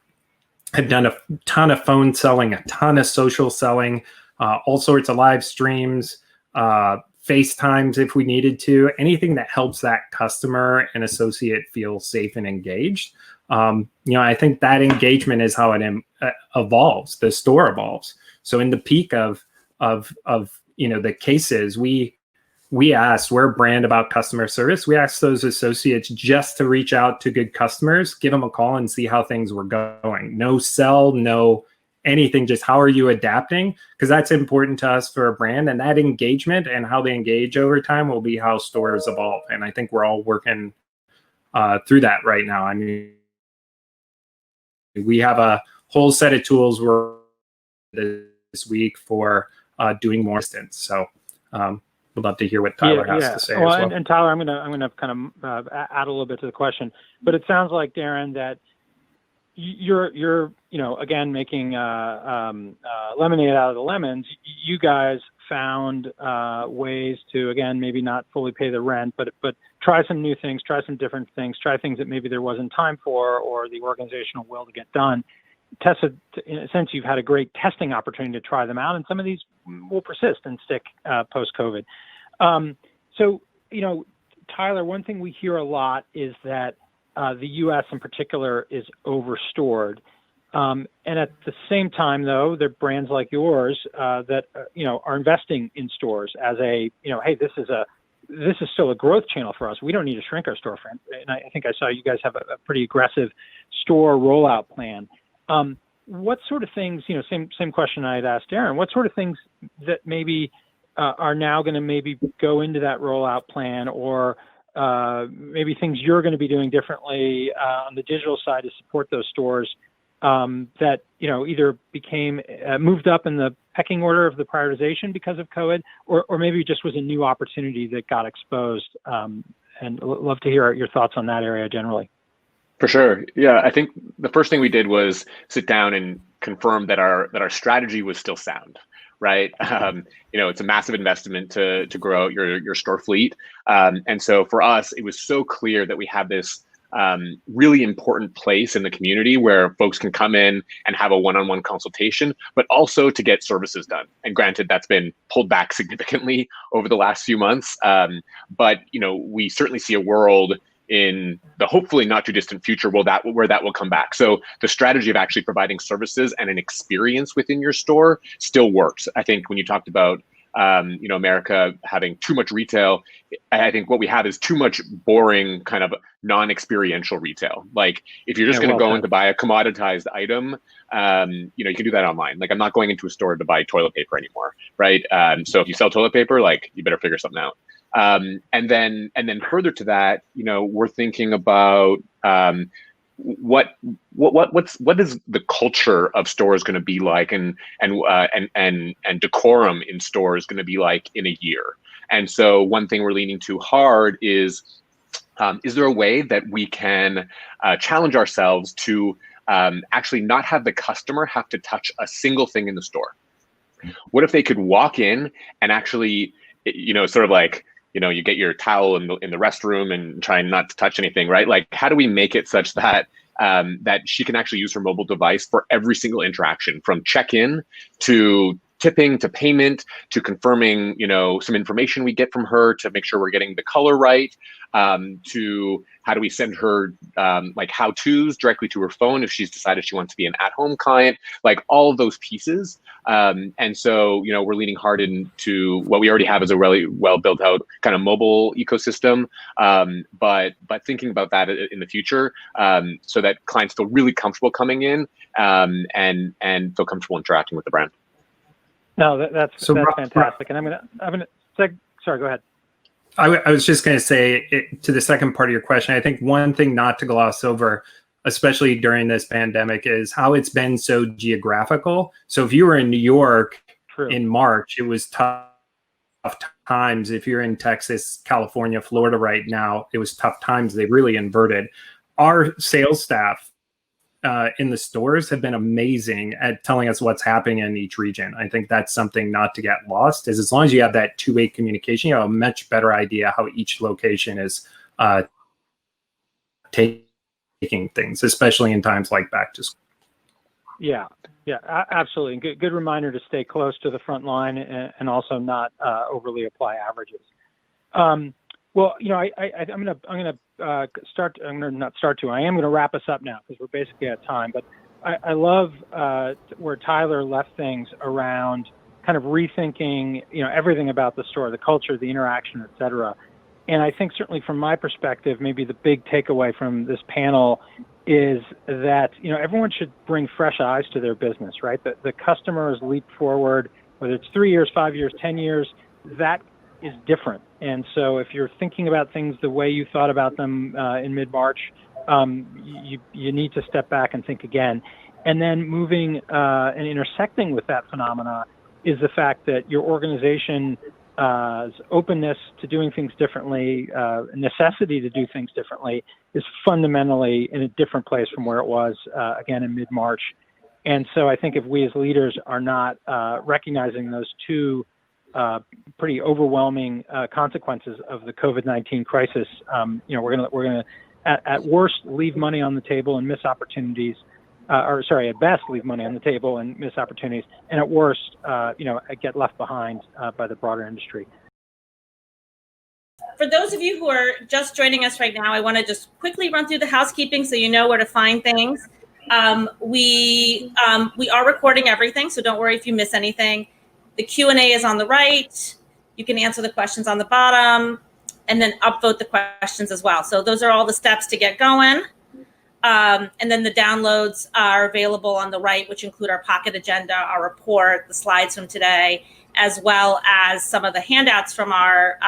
Speaker 6: have done a ton of phone selling, a ton of social selling, all sorts of live streams, FaceTimes if we needed to, anything that helps that customer and associate feel safe and engaged. I think that engagement is how it evolves, the store evolves. So in the peak of the cases, we asked, we're a brand about customer service. We asked those associates just to reach out to good customers, give them a call and see how things were going. No sell, no anything, just how are you adapting? Because that's important to us for a brand, and that engagement and how they engage over time will be how stores evolve. And I think we're all working through that right now. I mean, we have a whole set of tools we're this week for doing more stints. So would love to hear what Tyler has to say as well.
Speaker 9: And Tyler, I'm gonna kind of add a little bit to the question, but it sounds like, Darren, that you're again making lemonade out of the lemons. You guys found ways to, again, maybe not fully pay the rent, but try some new things, try some different things, try things that maybe there wasn't time for or the organizational will to get done. Tested, in a sense, you've had a great testing opportunity to try them out, and some of these will persist and stick post-COVID. So, Tyler, one thing we hear a lot is that the U.S. in particular is overstored. And at the same time, though, there are brands like yours that, are investing in stores as a, hey, this is still a growth channel for us. We don't need to shrink our storefront. And I think I saw you guys have a pretty aggressive store rollout plan. What sort of things, same question I'd asked Darren, what sort of things that maybe are now going to maybe go into that rollout plan, or maybe things you're going to be doing differently on the digital side to support those stores that, either became moved up in the pecking order of the prioritization because of COVID, or maybe just was a new opportunity that got exposed? And love to hear your thoughts on that area generally.
Speaker 7: For sure. Yeah, I think the first thing we did was sit down and confirm that our strategy was still sound, right? It's a massive investment to grow out your store fleet. And so for us, it was so clear that we have this really important place in the community where folks can come in and have a one-on-one consultation, but also to get services done. And granted, that's been pulled back significantly over the last few months. But we certainly see a world in the hopefully not too distant future where that will come back. So the strategy of actually providing services and an experience within your store still works. I think when you talked about America having too much retail, I think what we have is too much boring kind of non-experiential retail. Like if you're just going to go in to buy a commoditized item, you can do that online. Like I'm not going into a store to buy toilet paper anymore, right? So if you sell toilet paper, like you better figure something out. And then further to that, we're thinking about what is the culture of stores going to be like, and decorum in stores going to be like in a year. And so one thing we're leaning too hard is there a way that we can challenge ourselves to actually not have the customer have to touch a single thing in the store? What if they could walk in and actually, sort of like, you get your towel in the restroom and try not to touch anything, right? Like, how do we make it such that that she can actually use her mobile device for every single interaction, from check-in to tipping to payment to confirming, some information we get from her to make sure we're getting the color right, to how do we send her like how-tos directly to her phone if she's decided she wants to be an at-home client, like all of those pieces. And so, we're leaning hard into what we already have as a really well built out kind of mobile ecosystem, but thinking about that in the future, so that clients feel really comfortable coming in and feel comfortable interacting with the brand.
Speaker 9: No, that's fantastic. And I'm gonna say, sorry, go ahead.
Speaker 6: I was just going to say to the second part of your question, I think one thing not to gloss over, especially during this pandemic, is how it's been so geographical. So if you were in New York in March, it was tough times. If you're in Texas, California, Florida right now, it was tough times. They really inverted. Our sales staff in the stores have been amazing at telling us what's happening in each region. I think that's something not to get lost, is as long as you have that two-way communication, you have a much better idea how each location is taking things, especially in times like back to school.
Speaker 9: Yeah, absolutely. Good reminder to stay close to the front line and also not overly apply averages. Well, you know, I am going to wrap us up now because we're basically at time. But I love where Tyler left things around kind of rethinking, you know, everything about the store, the culture, the interaction, et cetera. And I think certainly from my perspective, maybe the big takeaway from this panel is that, you know, everyone should bring fresh eyes to their business, right? The customer has leaped forward, whether it's 3 years, 5 years, 10 years, that is different. And so if you're thinking about things the way you thought about them in mid-March, you need to step back and think again. And then moving and intersecting with that phenomena is the fact that your organization's openness to doing things differently, necessity to do things differently, is fundamentally in a different place from where it was, again, in mid-March. And so I think if we as leaders are not recognizing those two pretty overwhelming consequences of the COVID-19 crisis, you know, we're gonna at worst leave money on the table and miss opportunities, at best leave money on the table and miss opportunities, and at worst, you know, get left behind by the broader industry.
Speaker 1: For those of you who are just joining us right now, I want to just quickly run through the housekeeping so you know where to find things. We are recording everything, so don't worry if you miss anything. The Q&A is on the right. You can answer the questions on the bottom and then upvote the questions as well. So those are all the steps to get going. And then the downloads are available on the right, which include our pocket agenda, our report, the slides from today, as well as some of the handouts from our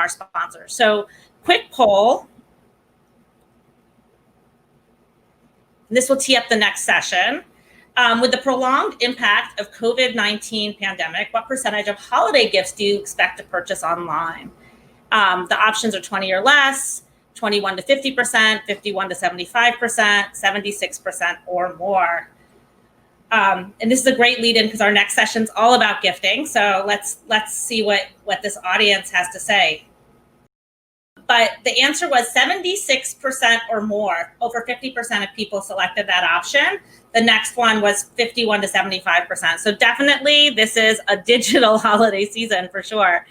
Speaker 1: sponsors. So quick poll. This will tee up the next session. With the prolonged impact of COVID-19 pandemic, what percentage of holiday gifts do you expect to purchase online? The options are 20 or less, 21 to 50%, 51 to 75%, 76% or more. And this is a great lead in because our next session's all about gifting. So let's see what this audience has to say. But the answer was 76% or more. Over 50% of people selected that option. The next one was 51 to 75%. So definitely this is a digital holiday season for sure,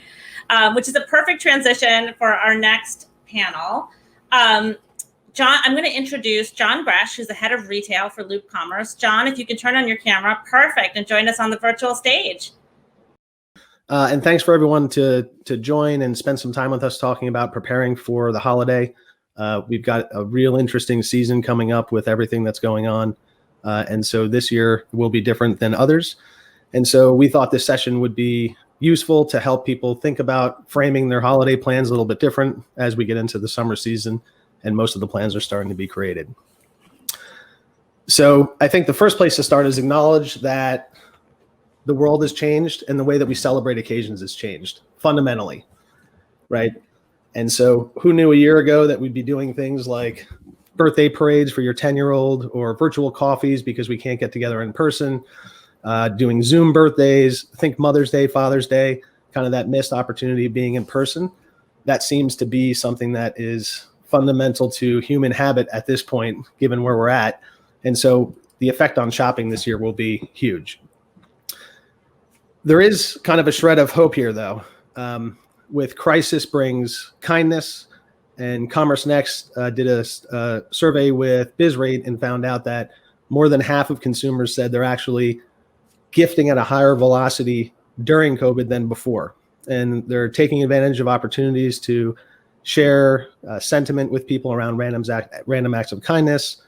Speaker 1: which is a perfect transition for our next panel. John, I'm going to introduce John Gresh, who's the head of retail for Loop Commerce. John, if you can turn on your camera, perfect, and join us on the virtual stage.
Speaker 10: And thanks for everyone to join and spend some time with us talking about preparing for the holiday. We've got a real interesting season coming up with everything that's going on. And so this year will be different than others. And so we thought this session would be useful to help people think about framing their holiday plans a little bit different as we get into the summer season and most of the plans are starting to be created. So I think the first place to start is acknowledge that the world has changed and the way that we celebrate occasions has changed fundamentally, right? And so who knew a year ago that we'd be doing things like birthday parades for your 10-year-old or virtual coffees because we can't get together in person, doing Zoom birthdays, think Mother's Day, Father's Day, kind of that missed opportunity of being in person. That seems to be something that is fundamental to human habit at this point, given where we're at. And so the effect on shopping this year will be huge. There is kind of a shred of hope here, though. With crisis brings kindness, and CommerceNext did a survey with BizRate and found out that more than half of consumers said they're actually gifting at a higher velocity during COVID than before. And they're taking advantage of opportunities to share sentiment with people around random acts of kindness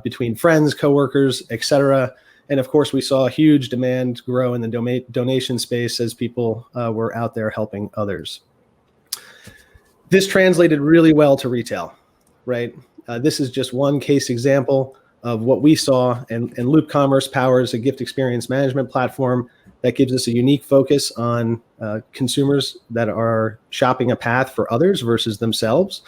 Speaker 10: between friends, coworkers, etc. And of course, we saw a huge demand grow in the donation space as people were out there helping others. This translated really well to retail, right? This is just one case example of what we saw, and Loop Commerce powers a gift experience management platform that gives us a unique focus on consumers that are shopping a path for others versus themselves.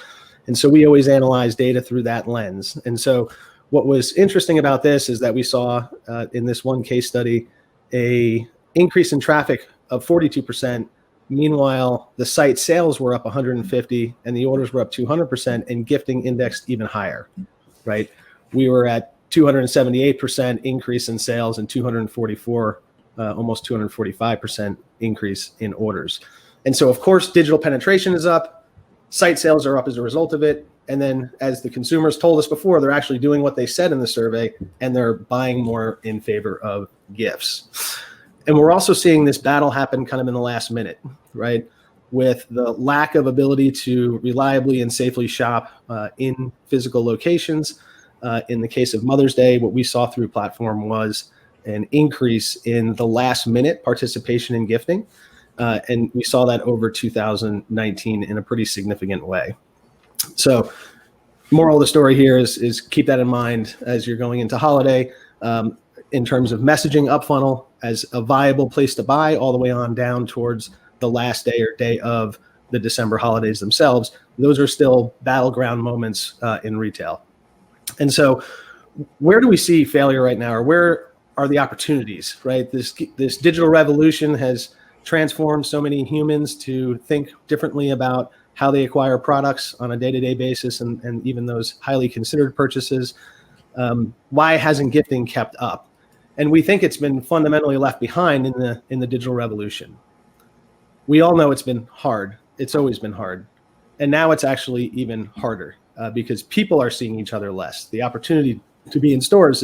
Speaker 10: And so we always analyze data through that lens. And so what was interesting about this is that we saw in this one case study a increase in traffic of 42%. Meanwhile, the site sales were up 150 and the orders were up 200%, and gifting indexed even higher, right? We were at 278% increase in sales and 244, almost 245% increase in orders. And so, of course, digital penetration is up, site sales are up as a result of it. And then, as the consumers told us before, they're actually doing what they said in the survey, and they're buying more in favor of gifts. And we're also seeing this battle happen kind of in the last minute, right? With the lack of ability to reliably and safely shop in physical locations. In the case of Mother's Day, what we saw through platform was an increase in the last minute participation in gifting. And we saw that over 2019 in a pretty significant way. So moral of the story here is keep that in mind as you're going into holiday, in terms of messaging up funnel as a viable place to buy all the way on down towards the last day or day of the December holidays themselves. Those are still battleground moments in retail. And so where do we see failure right now, or where are the opportunities, right? This digital revolution has transformed so many humans to think differently about how they acquire products on a day-to-day basis, and even those highly considered purchases. Why hasn't gifting kept up? And we think it's been fundamentally left behind in the digital revolution. We all know it's been hard. It's always been hard. And now it's actually even harder because people are seeing each other less. The opportunity to be in stores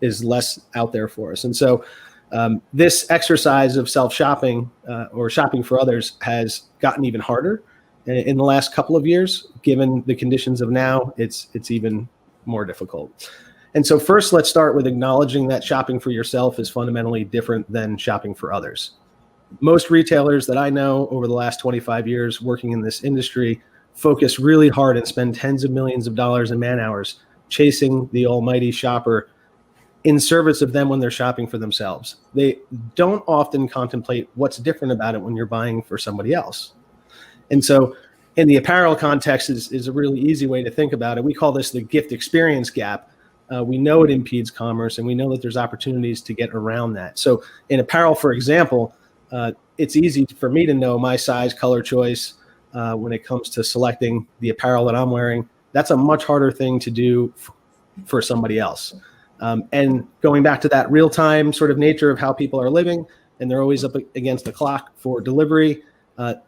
Speaker 10: is less out there for us. And so this exercise of self-shopping or shopping for others has gotten even harder in the last couple of years. Given the conditions of now, it's even more difficult. And so first, let's start with acknowledging that shopping for yourself is fundamentally different than shopping for others. Most retailers that I know over the last 25 years working in this industry focus really hard and spend tens of millions of dollars in man hours chasing the almighty shopper in service of them when they're shopping for themselves. They don't often contemplate what's different about it when you're buying for somebody else. And so in the apparel context is a really easy way to think about it. We call this the gift experience gap. We know it impedes commerce, and we know that there's opportunities to get around that. So in apparel, for example, it's easy for me to know my size, color choice when it comes to selecting the apparel that I'm wearing. That's a much harder thing to do for somebody else. And going back to that real-time sort of nature of how people are living, and they're always up against the clock for delivery,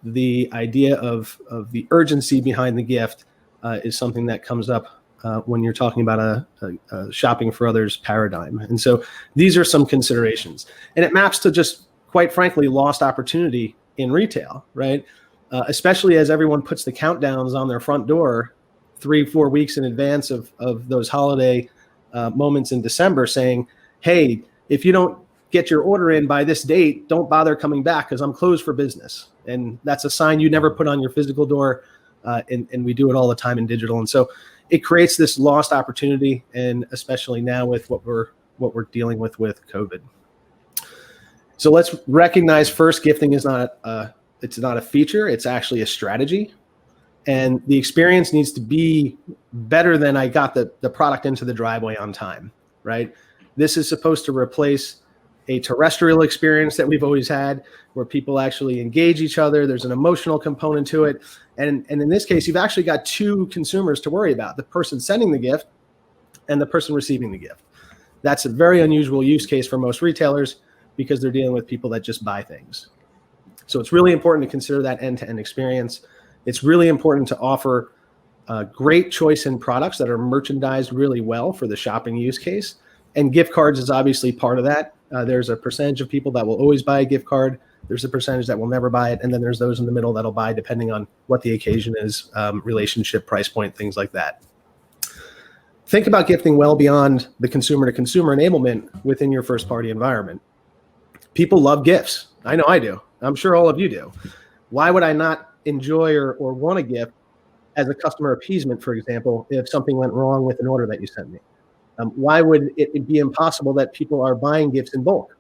Speaker 10: the idea of the urgency behind the gift is something that comes up when you're talking about a shopping for others paradigm. And so these are some considerations. And it maps to just, quite frankly, lost opportunity in retail, right? Especially as everyone puts the countdowns on their front door 3-4 weeks in advance of those holiday moments in December, saying, hey, if you don't get your order in by this date, don't bother coming back because I'm closed for business. And that's a sign you never put on your physical door. And we do it all the time in digital. And so it creates this lost opportunity, and especially now with what we're dealing with COVID. So let's recognize first, gifting is it's not a feature, it's actually a strategy. And the experience needs to be better than I got the product into the driveway on time, right? This is supposed to replace a terrestrial experience that we've always had, where people actually engage each other. There's an emotional component to it. And in this case, you've actually got two consumers to worry about: the person sending the gift and the person receiving the gift. That's a very unusual use case for most retailers because they're dealing with people that just buy things. So it's really important to consider that end-to-end experience. It's really important to offer a great choice in products that are merchandised really well for the shopping use case. And gift cards is obviously part of that. There's a percentage of people that will always buy a gift card. There's a percentage that will never buy it. And then there's those in the middle that'll buy depending on what the occasion is, relationship, price point, things like that. Think about gifting well beyond the consumer-to-consumer enablement within your first-party environment. People love gifts. I know I do. I'm sure all of you do. Why would I not enjoy or want a gift as a customer appeasement, for example, if something went wrong with an order that you sent me? Why would it be impossible that people are buying gifts in bulk?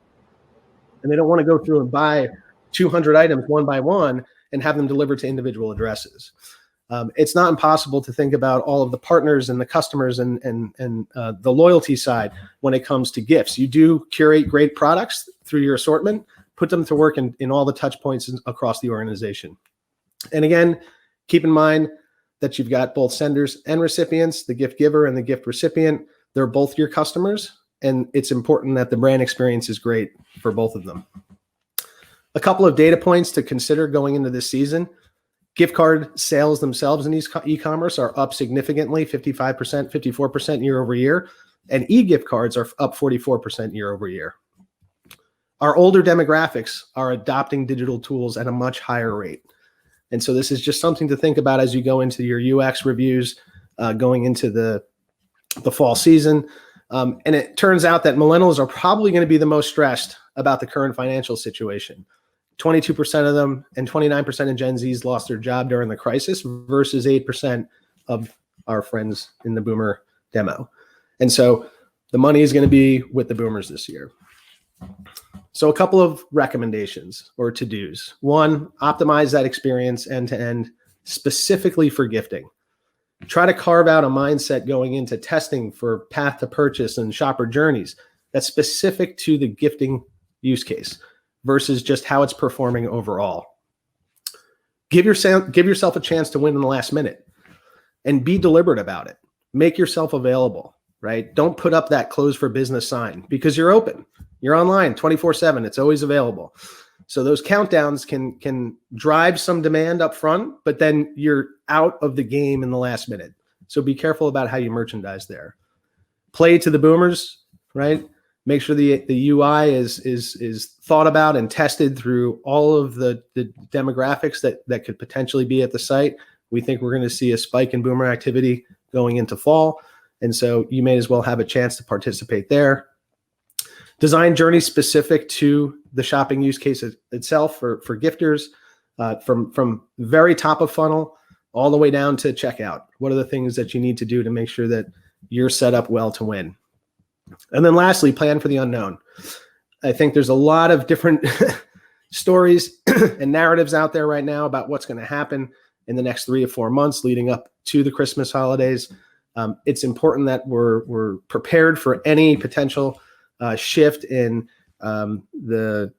Speaker 10: And they don't want to go through and buy 200 items one by one and have them delivered to individual addresses. It's not impossible to think about all of the partners and the customers and the loyalty side when it comes to gifts. You do curate great products through your assortment, put them to work in all the touch points across the organization. And again, keep in mind that you've got both senders and recipients, the gift giver and the gift recipient. They're both your customers, and it's important that the brand experience is great for both of them. A couple of data points to consider going into this season. Gift card sales themselves in e-commerce are up significantly, 55%, 54% year over year, and e-gift cards are up 44% year over year. Our older demographics are adopting digital tools at a much higher rate. And so this is just something to think about as you go into your UX reviews, going into the fall season. And it turns out that millennials are probably going to be the most stressed about the current financial situation. 22% of them and 29% of Gen Zs lost their job during the crisis versus 8% of our friends in the boomer demo. And so the money is going to be with the boomers this year. So a couple of recommendations or to-dos. One, optimize that experience end-to-end specifically for gifting. Try to carve out a mindset going into testing for path to purchase and shopper journeys that's specific to the gifting use case versus just how it's performing overall. Give yourself a chance to win in the last minute and be deliberate about it. Make yourself available, right? Don't put up that close for business sign because you're open. You're online 24/7. It's always available. So those countdowns can drive some demand up front, but then you're out of the game in the last minute. So be careful about how you merchandise there. Play to the boomers, right? Make sure the UI is thought about and tested through all of the demographics that could potentially be at the site. We think we're going to see a spike in boomer activity going into fall. And so you may as well have a chance to participate there. Design journeys specific to the shopping use case itself for gifters, from very top of funnel all the way down to checkout. What are the things that you need to do to make sure that you're set up well to win? And then lastly, plan for the unknown. I think there's a lot of different stories and narratives out there right now about what's going to happen in the next 3 to 4 months leading up to the Christmas holidays. It's important that we're prepared for any potential shift in the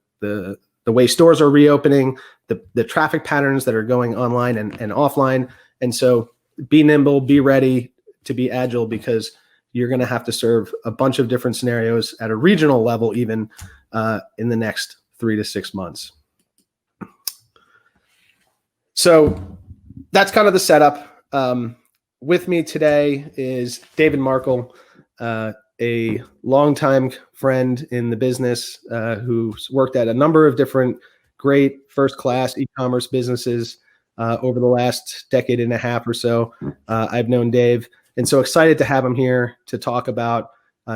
Speaker 10: way stores are reopening, the traffic patterns that are going online and offline. And so be nimble, be ready to be agile, because you're going to have to serve a bunch of different scenarios at a regional level, even in the next 3 to 6 months. So that's kind of the setup. With me today is David Markle, a longtime friend in the business who's worked at a number of different great first-class e-commerce businesses over the last decade and a half or so. I've known Dave, and so excited to have him here to talk about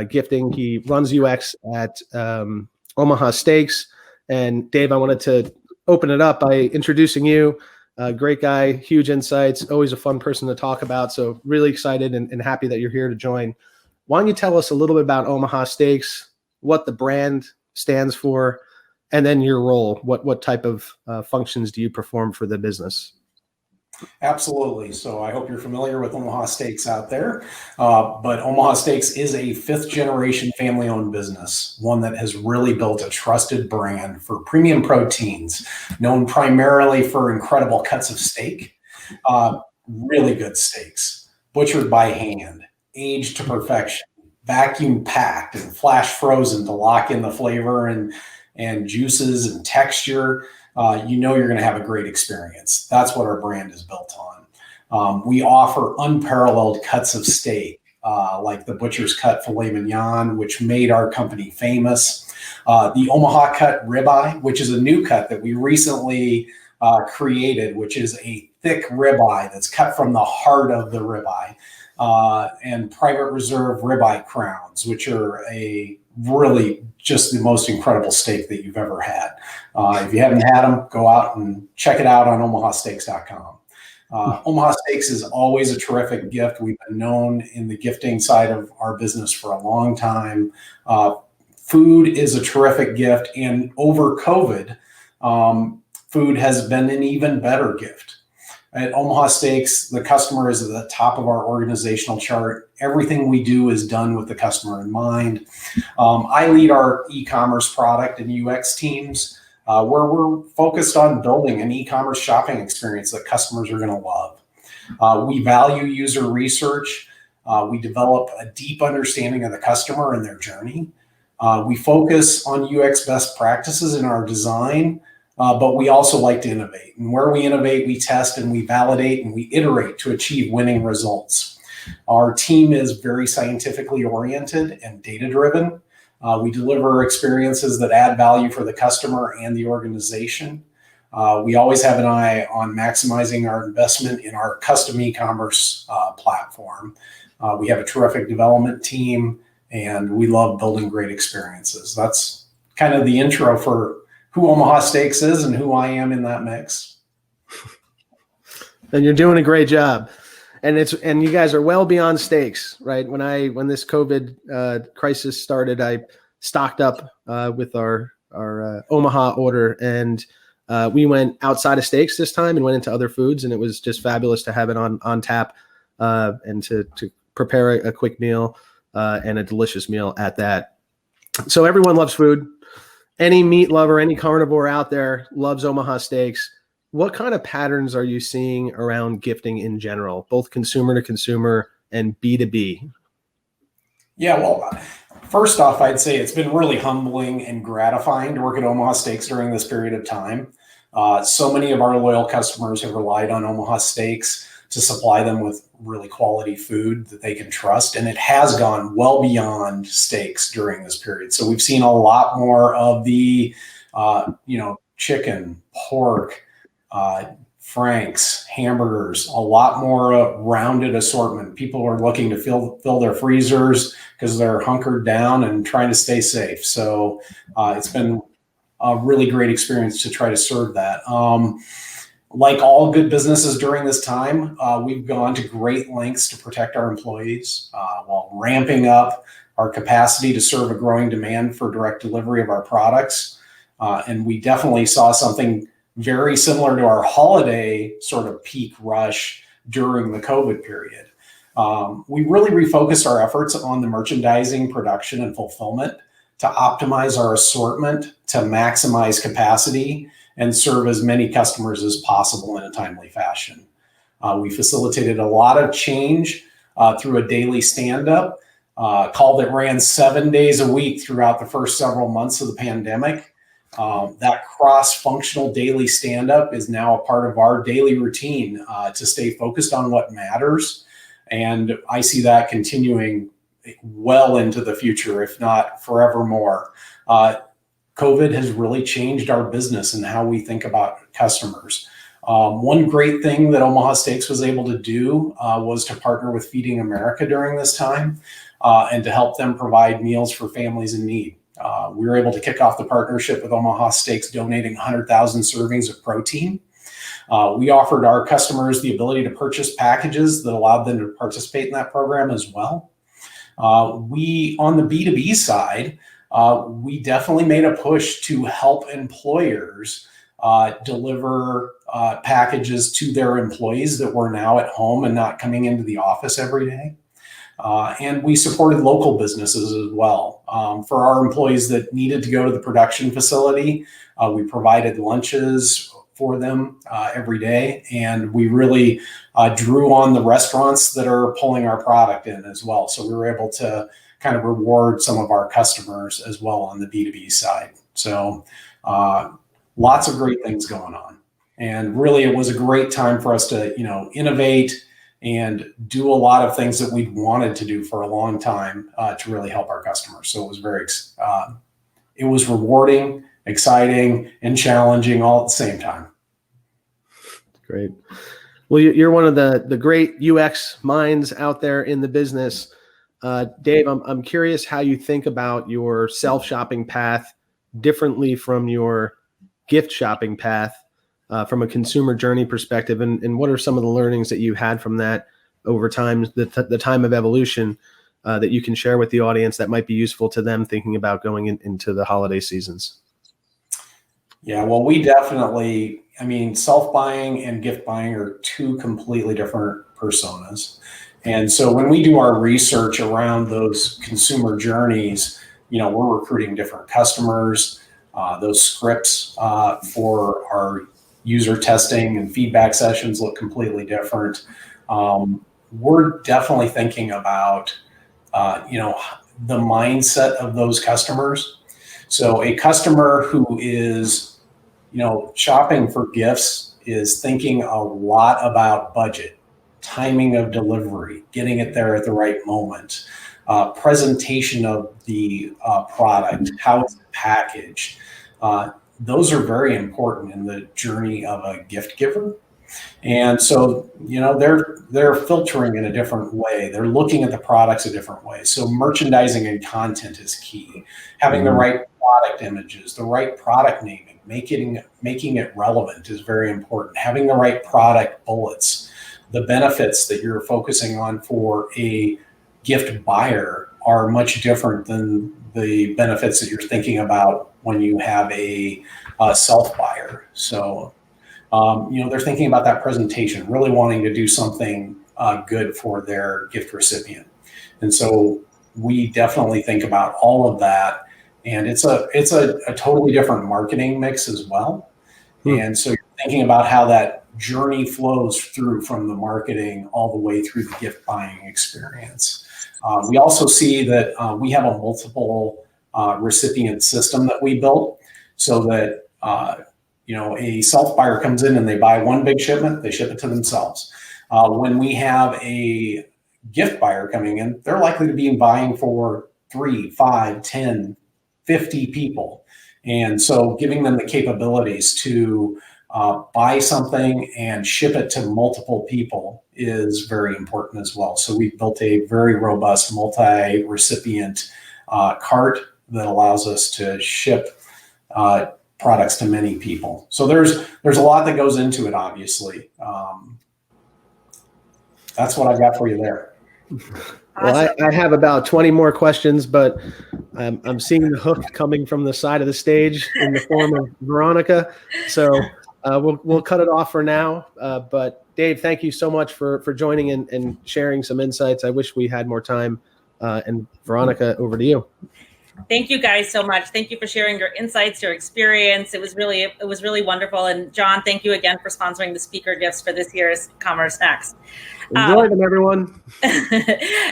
Speaker 10: gifting. He runs UX at Omaha Steaks. And Dave, I wanted to open it up by introducing you. Great guy, huge insights, always a fun person to talk about. So really excited and happy that you're here to join. Why don't you tell us a little bit about Omaha Steaks, what the brand stands for, and then your role? What type of functions do you perform for the business?
Speaker 11: Absolutely. So I hope you're familiar with Omaha Steaks out there. But Omaha Steaks is a 5th generation family-owned business, one that has really built a trusted brand for premium proteins, known primarily for incredible cuts of steak, really good steaks, butchered by hand, aged to perfection, vacuum packed and flash frozen to lock in the flavor and juices and texture. You know you're going to have a great experience. That's what our brand is built on. We offer unparalleled cuts of steak, like the butcher's cut filet mignon, which made our company famous. The Omaha cut ribeye, which is a new cut that we recently created, which is a thick ribeye that's cut from the heart of the ribeye. And private reserve ribeye crowns, which are a really just the most incredible steak that you've ever had. If you haven't had them, go out and check it out on omahasteaks.com. Omaha Steaks is always a terrific gift. We've been known in the gifting side of our business for a long time. Food is a terrific gift, and over COVID, food has been an even better gift. At Omaha Steaks, the customer is at the top of our organizational chart. Everything we do is done with the customer in mind. I lead our e-commerce product and UX teams, where we're focused on building an e-commerce shopping experience that customers are going to love. We value user research. We develop a deep understanding of the customer and their journey. We focus on UX best practices in our design, but we also like to innovate. And where we innovate, we test and we validate and we iterate to achieve winning results. Our team is very scientifically oriented and data-driven. We deliver experiences that add value for the customer and the organization. We always have an eye on maximizing our investment in our custom e-commerce platform. We have a terrific development team, and we love building great experiences. That's kind of the intro for who Omaha Steaks is and who I am in that mix.
Speaker 10: And you're doing a great job. And you guys are well beyond steaks, right? When this COVID crisis started, I stocked up with our Omaha order, and we went outside of steaks this time and went into other foods, and it was just fabulous to have it on tap and to prepare a quick meal and a delicious meal at that. So everyone loves food. Any meat lover, any carnivore out there loves Omaha Steaks. What kind of patterns are you seeing around gifting in general, both consumer to consumer and B2B?
Speaker 11: Yeah, well, first off, I'd say it's been really humbling and gratifying to work at Omaha Steaks during this period of time. So many of our loyal customers have relied on Omaha Steaks to supply them with really quality food that they can trust. And it has gone well beyond steaks during this period. So we've seen a lot more of the, chicken, pork, franks, hamburgers, a lot more rounded assortment. People are looking to fill their freezers because they're hunkered down and trying to stay safe. So it's been a really great experience to try to serve that. Like all good businesses during this time, we've gone to great lengths to protect our employees while ramping up our capacity to serve a growing demand for direct delivery of our products. And we definitely saw something very similar to our holiday sort of peak rush during the COVID period. We really refocused our efforts on the merchandising, production, and fulfillment to optimize our assortment, to maximize capacity, and serve as many customers as possible in a timely fashion. We facilitated a lot of change through a daily stand-up call that ran 7 days a week throughout the first several months of the pandemic. That cross-functional daily stand-up is now a part of our daily routine to stay focused on what matters. And I see that continuing well into the future, if not forevermore. COVID has really changed our business and how we think about customers. One great thing that Omaha Steaks was able to do was to partner with Feeding America during this time and to help them provide meals for families in need. We were able to kick off the partnership with Omaha Steaks donating 100,000 servings of protein. We offered our customers the ability to purchase packages that allowed them to participate in that program as well. We, on the B2B side, we definitely made a push to help employers deliver packages to their employees that were now at home and not coming into the office every day. And we supported local businesses as well. For our employees that needed to go to the production facility, we provided lunches for them every day. And we really drew on the restaurants that are pulling our product in as well. So we were able to kind of reward some of our customers as well on the B2B side. So lots of great things going on. And really, it was a great time for us to, innovate and do a lot of things that we'd wanted to do for a long time to really help our customers. So it was it was rewarding, exciting, and challenging all at the same time.
Speaker 10: Great. Well, you're one of the great UX minds out there in the business. Dave, I'm curious how you think about your self-shopping path differently from your gift shopping path. from a consumer journey perspective, and what are some of the learnings that you had from that over time, the time of evolution that you can share with the audience that might be useful to them thinking about going into the holiday seasons?
Speaker 11: Yeah, well, we definitely, I mean, self-buying and gift buying are two completely different personas. And so when we do our research around those consumer journeys, we're recruiting different customers. Those scripts for our user testing and feedback sessions look completely different. We're definitely thinking about, the mindset of those customers. So a customer who is, shopping for gifts is thinking a lot about budget, timing of delivery, getting it there at the right moment, presentation of the product, how it's packaged. Those are very important in the journey of a gift giver. And so, they're filtering in a different way. They're looking at the products a different way. So merchandising and content is key. Having the right product images, the right product naming, making it relevant is very important. Having the right product bullets, the benefits that you're focusing on for a gift buyer are much different than the benefits that you're thinking about when you have a self buyer. So, they're thinking about that presentation, really wanting to do something good for their gift recipient. And so we definitely think about all of that. And it's a totally different marketing mix as well. And so you're thinking about how that journey flows through from the marketing all the way through the gift buying experience. We also see that we have a multiple recipient system that we built so that a self buyer comes in and they buy one big shipment, they ship it to themselves. When we have a gift buyer coming in, they're likely to be buying for 3, 5, 10, 50 people. And so giving them the capabilities to buy something and ship it to multiple people is very important as well. So we've built a very robust multi-recipient cart that allows us to ship products to many people. So there's a lot that goes into it, obviously. That's what I've got for you there.
Speaker 10: Well, I have about 20 more questions, but I'm seeing the hook coming from the side of the stage in the form of Veronica. So we'll cut it off for now. But Dave, thank you so much for joining and sharing some insights. I wish we had more time. And Veronica, over to you.
Speaker 1: Thank you guys so much. Thank you for sharing your insights, your experience. It was really wonderful. And John, thank you again for sponsoring the speaker gifts for this year's CommerceNext.
Speaker 10: Enjoy them, everyone.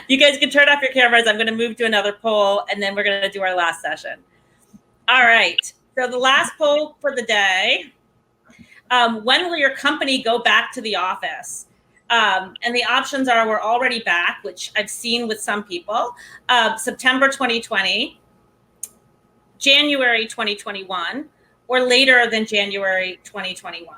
Speaker 1: You guys can turn off your cameras. I'm going to move to another poll, and then we're going to do our last session. All right. So the last poll for the day, when will your company go back to the office? And the options are we're already back, which I've seen with some people, September 2020, January 2021, or later than January 2021.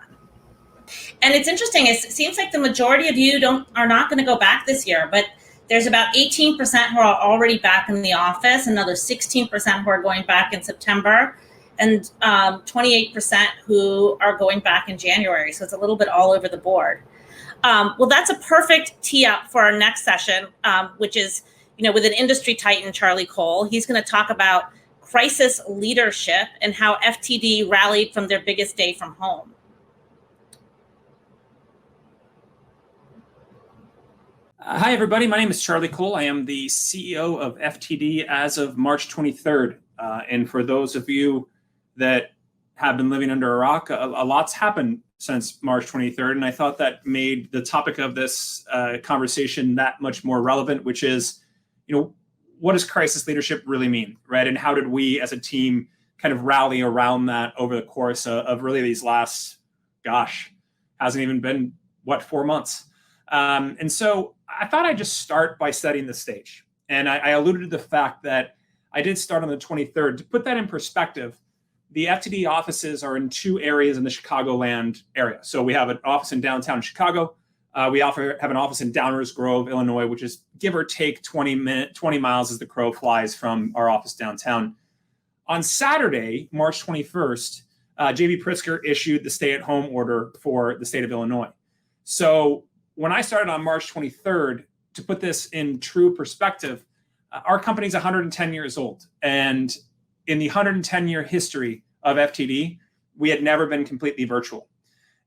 Speaker 1: And it's interesting. It seems like the majority of you are not going to go back this year, but there's about 18% who are already back in the office, another 16% who are going back in September, and 28% who are going back in January. So it's a little bit all over the board. Well, that's a perfect tee up for our next session, which is, with an industry titan, Charlie Cole. He's going to talk about crisis leadership and how FTD rallied from their biggest day from home.
Speaker 12: Hi, everybody. My name is Charlie Cole. I am the CEO of FTD as of March 23rd. And for those of you that have been living under a rock, a lot's happened since March 23rd. And I thought that made the topic of this conversation that much more relevant, which is, what does crisis leadership really mean, right? And how did we as a team kind of rally around that over the course of really these last, hasn't even been, 4 months? And so I thought I'd just start by setting the stage. And I alluded to the fact that I did start on the 23rd. To put that in perspective, the FTD offices are in 2 areas in the Chicagoland area. So we have an office in downtown Chicago. We have an office in Downers Grove, Illinois, which is give or take 20 miles as the crow flies from our office downtown. On Saturday, March 21st, J.B. Pritzker issued the stay-at-home order for the state of Illinois. So when I started on March 23rd, to put this in true perspective, our company's 110 years old. And in the 110-year history of FTD, we had never been completely virtual.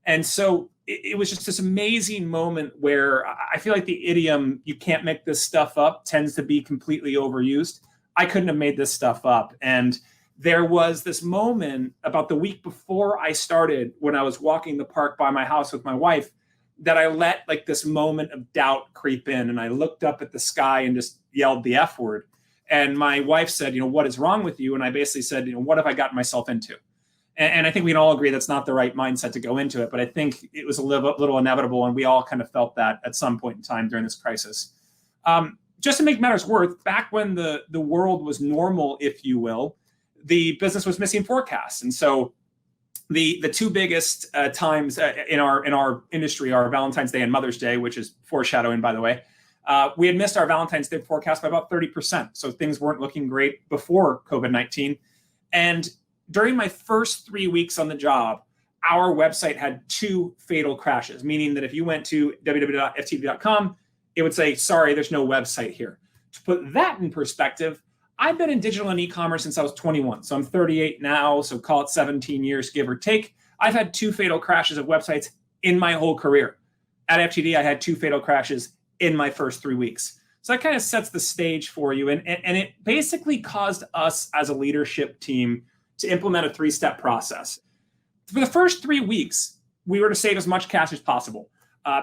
Speaker 12: And so it was just this amazing moment where I feel like the idiom, "you can't make this stuff up," tends to be completely overused. I couldn't have made this stuff up. And there was this moment about the week before I started, when I was walking the park by my house with my wife, that I let like this moment of doubt creep in. And I looked up at the sky and just yelled the F word. And my wife said, "What is wrong with you?" And I basically said, "What have I gotten myself into?" And I think we can all agree that's not the right mindset to go into it. But I think it was a little inevitable. And we all kind of felt that at some point in time during this crisis. Just to make matters worse, back when the world was normal, if you will, the business was missing forecasts. And so the two biggest times in our industry are Valentine's Day and Mother's Day, which is foreshadowing, by the way. We had missed our Valentine's Day forecast by about 30%. So things weren't looking great before COVID-19. And during my first 3 weeks on the job, our website had 2 fatal crashes, meaning that if you went to www.ftd.com, it would say, "Sorry, there's no website here." To put that in perspective, I've been in digital and e-commerce since I was 21. So I'm 38 now, so call it 17 years, give or take. I've had 2 fatal crashes of websites in my whole career. At FTD, I had 2 fatal crashes in my first 3 weeks. So that kind of sets the stage for you. And it basically caused us as a leadership team to implement a 3-step process. For the first 3 weeks, we were to save as much cash as possible.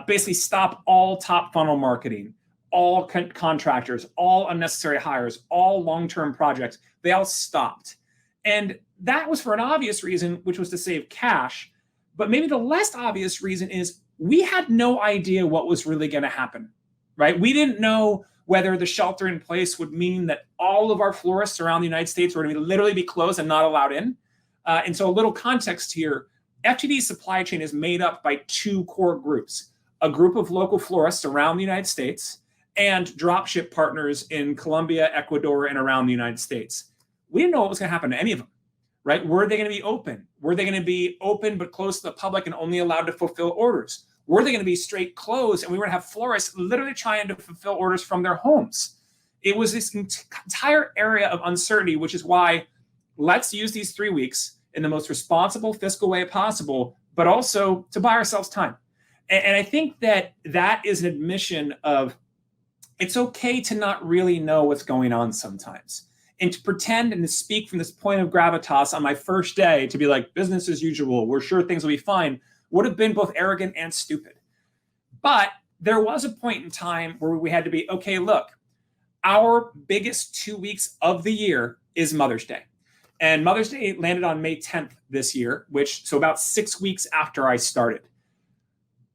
Speaker 12: Basically stop all top funnel marketing, all contractors, all unnecessary hires, all long-term projects. They all stopped. And that was for an obvious reason, which was to save cash. But maybe the less obvious reason is we had no idea what was really going to happen, right? We didn't know whether the shelter in place would mean that all of our florists around the United States were going to literally be closed and not allowed in. And so a little context here, FTD's supply chain is made up by 2 core groups: a group of local florists around the United States and dropship partners in Colombia, Ecuador, and around the United States. We didn't know what was going to happen to any of them, right? Were they going to be open? Were they going to be open but closed to the public and only allowed to fulfill orders? Were they going to be straight closed and we were going to have florists literally trying to fulfill orders from their homes? It was this entire area of uncertainty, which is why let's use these 3 weeks in the most responsible fiscal way possible, but also to buy ourselves time. And I think that is an admission of it's okay to not really know what's going on sometimes. And to pretend and to speak from this point of gravitas on my first day to be like, business as usual, we're sure things will be fine, would have been both arrogant and stupid. But there was a point in time where we had to be, okay, look, our biggest 2 weeks of the year is Mother's Day. And Mother's Day landed on May 10th this year, so about 6 weeks after I started.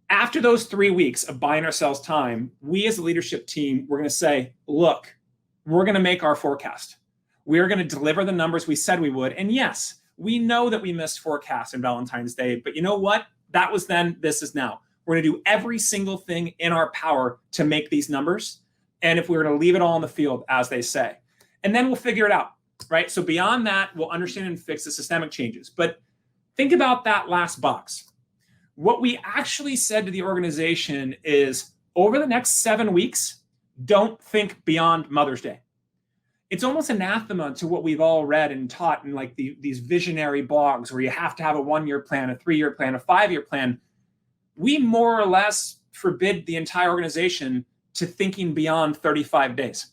Speaker 12: After those 3 weeks of buying ourselves time, we as a leadership team, we're going to say, look, we're going to make our forecast. We're going to deliver the numbers we said we would. And yes, we know that we missed forecasts on Valentine's Day, but you know what? That was then, this is now. We're going to do every single thing in our power to make these numbers. And if we're going to leave it all in the field, as they say, and then we'll figure it out, right? So beyond that, we'll understand and fix the systemic changes. But think about that last box. What we actually said to the organization is, over the next 7 weeks, don't think beyond Mother's Day. It's almost anathema to what we've all read and taught in like these visionary blogs where you have to have a 1-year plan, a 3-year plan, a 5-year plan. We more or less forbid the entire organization to thinking beyond 35 days,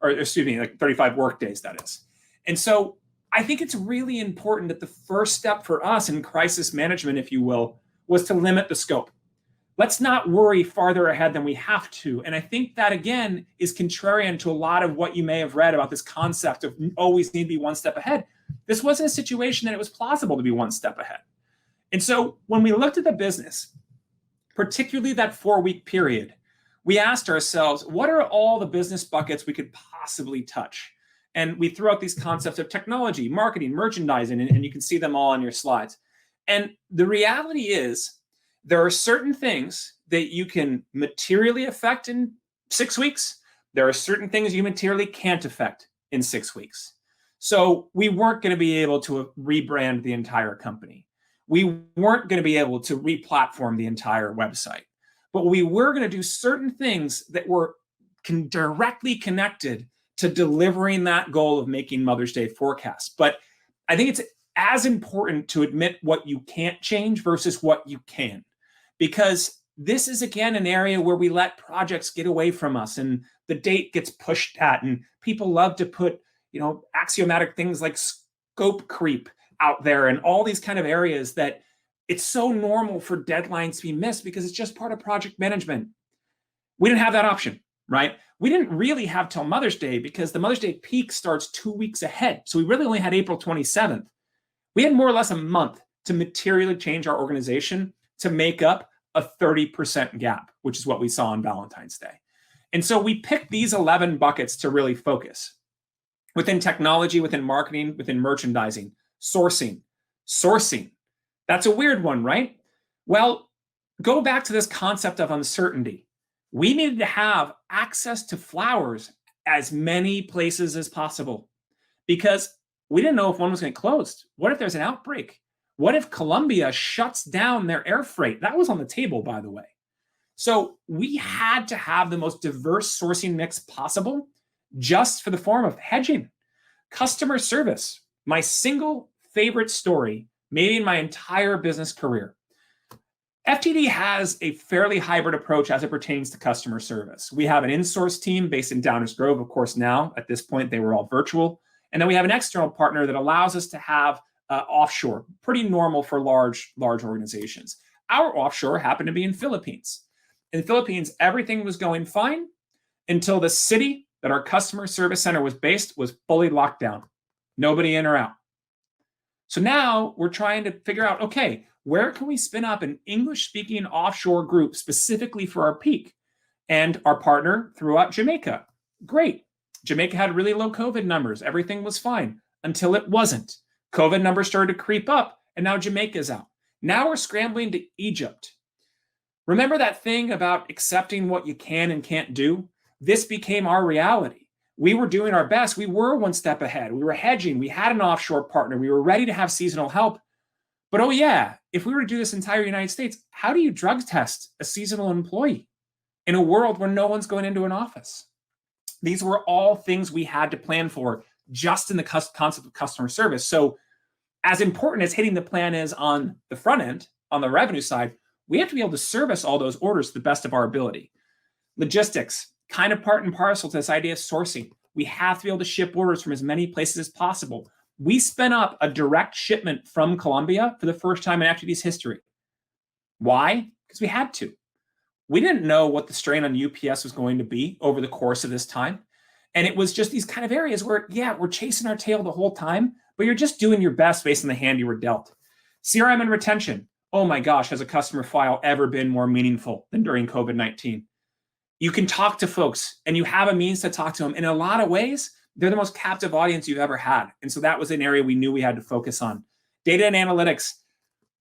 Speaker 12: or excuse me, like 35 work days, that is. And so I think it's really important that the first step for us in crisis management, if you will, was to limit the scope. Let's not worry farther ahead than we have to. And I think that, again, is contrarian to a lot of what you may have read about this concept of always need to be 1 step ahead. This wasn't a situation that it was plausible to be 1 step ahead. And so when we looked at the business, particularly that 4-week period, we asked ourselves, what are all the business buckets we could possibly touch? And we threw out these concepts of technology, marketing, merchandising, and you can see them all on your slides. And the reality is, there are certain things that you can materially affect in 6 weeks. There are certain things you materially can't affect in 6 weeks. So we weren't going to be able to rebrand the entire company. We weren't going to be able to re-platform the entire website. But we were going to do certain things that were directly connected to delivering that goal of making Mother's Day forecasts. But I think it's as important to admit what you can't change versus what you can, because this is, again, an area where we let projects get away from us and the date gets pushed at, and people love to put, axiomatic things like scope creep out there and all these kind of areas that it's so normal for deadlines to be missed because it's just part of project management. We didn't have that option, right? We didn't really have till Mother's Day because the Mother's Day peak starts 2 weeks ahead. So we really only had April 27th. We had more or less a month to materially change our organization to make up a 30% gap, which is what we saw on Valentine's Day. And so we picked these 11 buckets to really focus within technology, within marketing, within merchandising, sourcing. That's a weird one, right? Well, go back to this concept of uncertainty. We needed to have access to flowers as many places as possible because we didn't know if one was going to close. What if there's an outbreak? What if Colombia shuts down their air freight? That was on the table, by the way. So we had to have the most diverse sourcing mix possible just for the form of hedging. Customer service, my single favorite story, maybe in my entire business career. FTD has a fairly hybrid approach as it pertains to customer service. We have an in-source team based in Downers Grove. Of course, now at this point, they were all virtual. And then we have an external partner that allows us to have offshore, pretty normal for large organizations. Our offshore happened to be in Philippines. In the Philippines, everything was going fine until the city that our customer service center was based was fully locked down. Nobody in or out. So now we're trying to figure out, okay, where can we spin up an English-speaking offshore group specifically for our peak? And our partner threw out Jamaica. Great. Jamaica had really low COVID numbers. Everything was fine until it wasn't. COVID numbers started to creep up, and now Jamaica's out. Now we're scrambling to Egypt. Remember that thing about accepting what you can and can't do? This became our reality. We were doing our best. We were one step ahead. We were hedging. We had an offshore partner. We were ready to have seasonal help. But oh yeah, if we were to do this entire United States, how do you drug test a seasonal employee in a world where no one's going into an office? These were all things we had to plan for just in the concept of customer service. So as important as hitting the plan is on the front end, on the revenue side, we have to be able to service all those orders to the best of our ability. Logistics, kind of part and parcel to this idea of sourcing. We have to be able to ship orders from as many places as possible. We spun up a direct shipment from Colombia for the first time in FTD's history. Why? Because we had to. We didn't know what the strain on UPS was going to be over the course of this time. And it was just these kind of areas where, yeah, we're chasing our tail the whole time, but you're just doing your best based on the hand you were dealt. CRM and retention. Oh my gosh, has a customer file ever been more meaningful than during COVID-19? You can talk to folks and you have a means to talk to them. In a lot of ways, they're the most captive audience you've ever had. And so that was an area we knew we had to focus on. Data and analytics,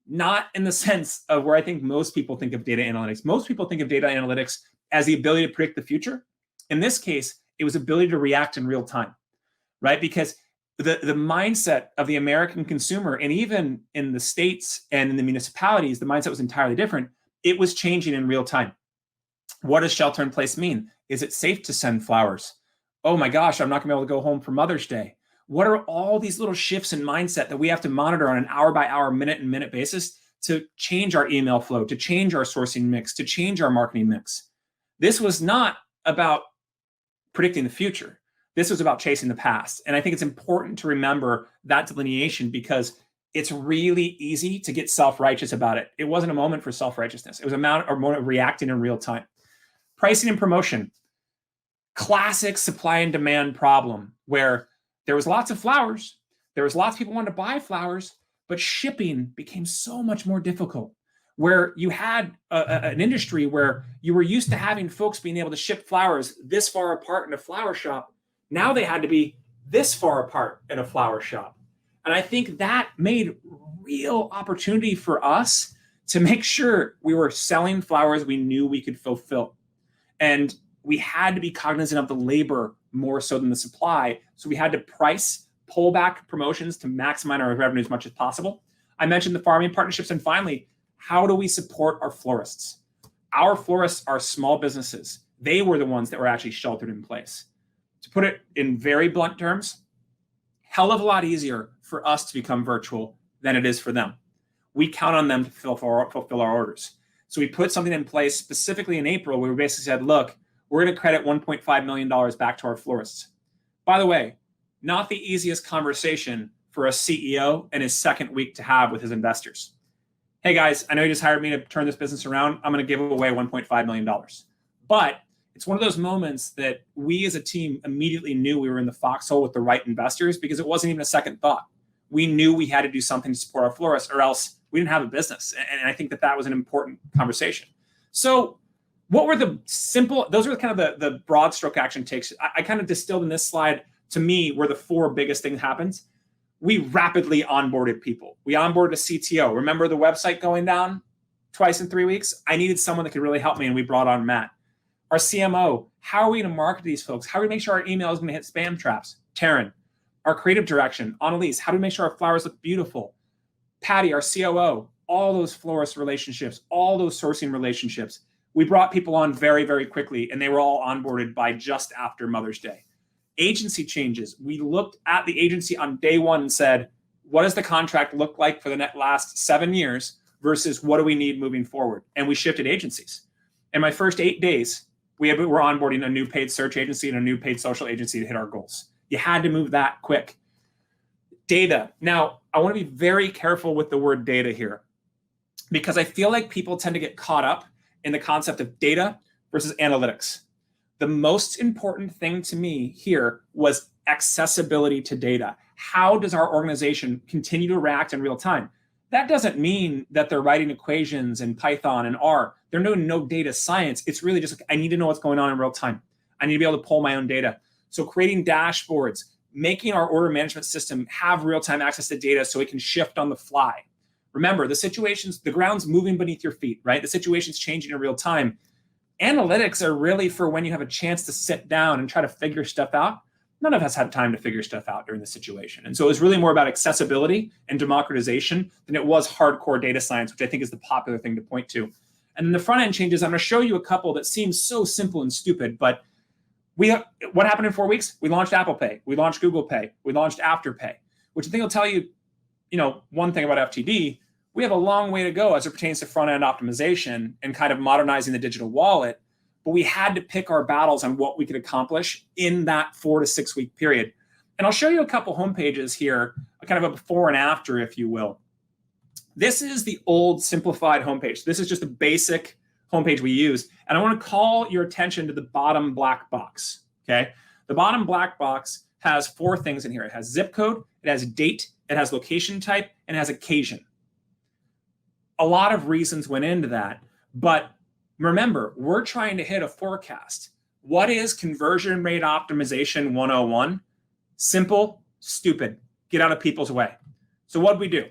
Speaker 12: not in the sense of where I think most people think of data analytics. Most people think of data analytics as the ability to predict the future. In this case, it was ability to react in real time, right? Because the mindset of the American consumer, and even in the states and in the municipalities, the mindset was entirely different. It was changing in real time. What does shelter in place mean? Is it safe to send flowers? Oh my gosh, I'm not gonna be able to go home for Mother's Day. What are all these little shifts in mindset that we have to monitor on an hour by hour, minute and minute basis to change our email flow, to change our sourcing mix, to change our marketing mix? This was not about predicting the future. This was about chasing the past. And I think it's important to remember that delineation because it's really easy to get self-righteous about it. It wasn't a moment for self-righteousness. It was a moment of reacting in real time. Pricing and promotion. Classic supply and demand problem where there was lots of flowers. There was lots of people wanting to buy flowers, but shipping became so much more difficult. Where you had an industry where you were used to having folks being able to ship flowers this far apart in a flower shop. Now they had to be this far apart in a flower shop. And I think that made real opportunity for us to make sure we were selling flowers we knew we could fulfill. And we had to be cognizant of the labor more so than the supply. So we had to price pull back promotions to maximize our revenue as much as possible. I mentioned the farming partnerships. And finally, how do we support our florists? Our florists are small businesses. They were the ones that were actually sheltered in place. To put it in very blunt terms, hell of a lot easier for us to become virtual than it is for them. We count on them to fulfill our orders. So we put something in place specifically in April where we basically said, look, we're going to credit $1.5 million back to our florists. By the way, not the easiest conversation for a CEO in his second week to have with his investors. Hey guys, I know you just hired me to turn this business around. I'm going to give away $1.5 million. But it's one of those moments that we as a team immediately knew we were in the foxhole with the right investors because it wasn't even a second thought. We knew we had to do something to support our florists or else we didn't have a business. And I think that was an important conversation. So what were the those were kind of the broad stroke action takes. I kind of distilled in this slide, to me, where the four biggest things happens. We rapidly onboarded people. We onboarded a CTO. Remember the website going down twice in 3 weeks? I needed someone that could really help me, and we brought on Matt. Our CMO, how are we going to market these folks? How do we make sure our email is going to hit spam traps? Taryn. Our creative direction, Annalise, how do we make sure our flowers look beautiful? Patty, our COO, all those florist relationships, all those sourcing relationships. We brought people on very, very quickly, and they were all onboarded by just after Mother's Day. Agency changes. We looked at the agency on day one and said, what does the contract look like for the last 7 years versus what do we need moving forward? And we shifted agencies. In my first 8 days, we were onboarding a new paid search agency and a new paid social agency to hit our goals. You had to move that quick. Data. Now, I want to be very careful with the word data here because I feel like people tend to get caught up in the concept of data versus analytics. The most important thing to me here was accessibility to data. How does our organization continue to react in real time? That doesn't mean that they're writing equations in Python and R. They're doing no data science. It's really just like, I need to know what's going on in real time. I need to be able to pull my own data. So creating dashboards, making our order management system have real-time access to data so it can shift on the fly. Remember, the ground's moving beneath your feet, right? The situation's changing in real time. Analytics are really for when you have a chance to sit down and try to figure stuff out. None of us had time to figure stuff out during the situation. And so it was really more about accessibility and democratization than it was hardcore data science, which I think is the popular thing to point to. And then the front end changes, I'm going to show you a couple that seem so simple and stupid, but what happened in 4 weeks? We launched Apple Pay. We launched Google Pay. We launched Afterpay, which I think will tell you, one thing about FTD. We have a long way to go as it pertains to front end optimization and kind of modernizing the digital wallet. But we had to pick our battles on what we could accomplish in that 4 to 6 week period. And I'll show you a couple homepages here, kind of a before and after, if you will. This is the old simplified homepage. This is just a basic homepage we use. And I want to call your attention to the bottom black box, okay? The bottom black box has 4 things in here. It has zip code, it has date, it has location type, and it has occasion. A lot of reasons went into that, but remember, we're trying to hit a forecast. What is conversion rate optimization 101? Simple, stupid, get out of people's way. So what did we do?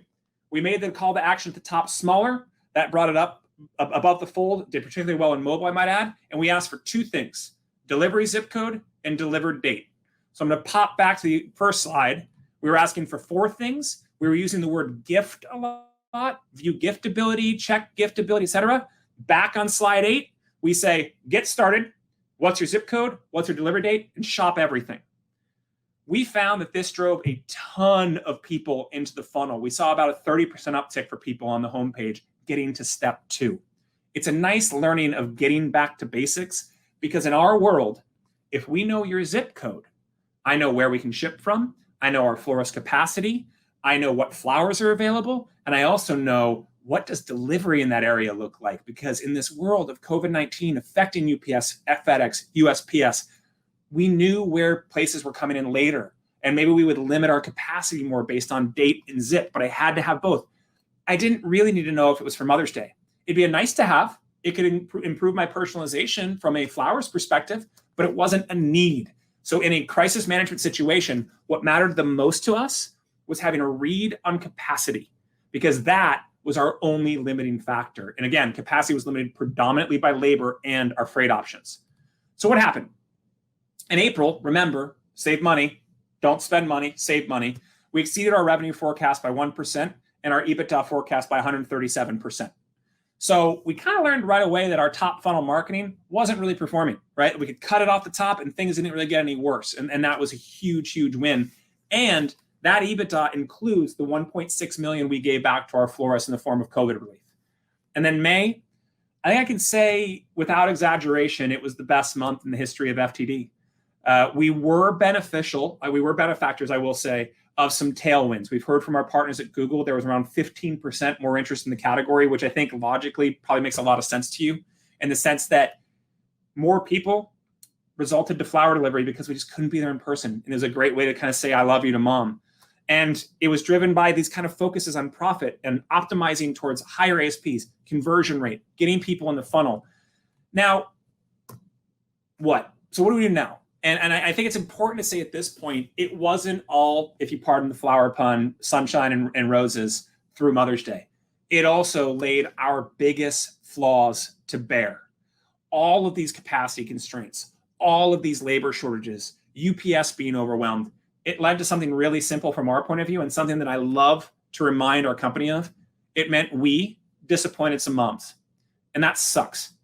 Speaker 12: We made the call to action at the top smaller. That brought it up above the fold, did particularly well in mobile, I might add. And we asked for 2 things, delivery zip code and delivered date. So I'm going to pop back to the first slide. We were asking for 4 things. We were using the word gift a lot, view giftability, check giftability, etc. Back on slide 8, we say, get started. What's your zip code? What's your delivery date? And shop everything. We found that this drove a ton of people into the funnel. We saw about a 30% uptick for people on the homepage getting to step 2. It's a nice learning of getting back to basics because in our world, if we know your zip code, I know where we can ship from. I know our florist capacity. I know what flowers are available. And I also know what does delivery in that area look like? Because in this world of COVID-19 affecting UPS, FedEx, USPS, we knew where places were coming in later. And maybe we would limit our capacity more based on date and zip, but I had to have both. I didn't really need to know if it was for Mother's Day. It'd be a nice to have. It could improve my personalization from a flowers perspective, but it wasn't a need. So in a crisis management situation, what mattered the most to us was having a read on capacity because that was our only limiting factor. And again, capacity was limited predominantly by labor and our freight options. So what happened? In April, remember, save money, don't spend money, save money. We exceeded our revenue forecast by 1% and our EBITDA forecast by 137%. So we kind of learned right away that our top funnel marketing wasn't really performing, right? We could cut it off the top and things didn't really get any worse. And that was a huge, huge win. And that EBITDA includes the 1.6 million we gave back to our florists in the form of COVID relief. And then May, I think I can say without exaggeration, it was the best month in the history of FTD. We were benefactors, I will say, of some tailwinds. We've heard from our partners at Google, there was around 15% more interest in the category, which I think logically probably makes a lot of sense to you, in the sense that more people resulted to flower delivery because we just couldn't be there in person. And it was a great way to kind of say, I love you to mom. And it was driven by these kind of focuses on profit and optimizing towards higher ASPs, conversion rate, getting people in the funnel. Now, what? So what do we do now? And I think it's important to say at this point, it wasn't all, if you pardon the flower pun, sunshine and roses through Mother's Day. It also laid our biggest flaws to bear. All of these capacity constraints, all of these labor shortages, UPS being overwhelmed, it led to something really simple from our point of view and something that I love to remind our company of. It meant we disappointed some moms, and that sucks.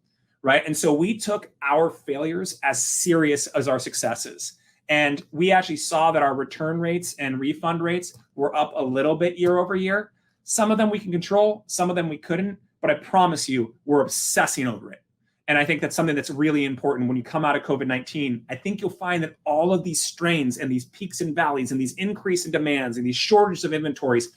Speaker 12: Right. And so we took our failures as serious as our successes. And we actually saw that our return rates and refund rates were up a little bit year over year. Some of them we can control, some of them we couldn't, but I promise you, we're obsessing over it. And I think that's something that's really important when you come out of COVID-19. I think you'll find that all of these strains and these peaks and valleys and these increase in demands and these shortages of inventories,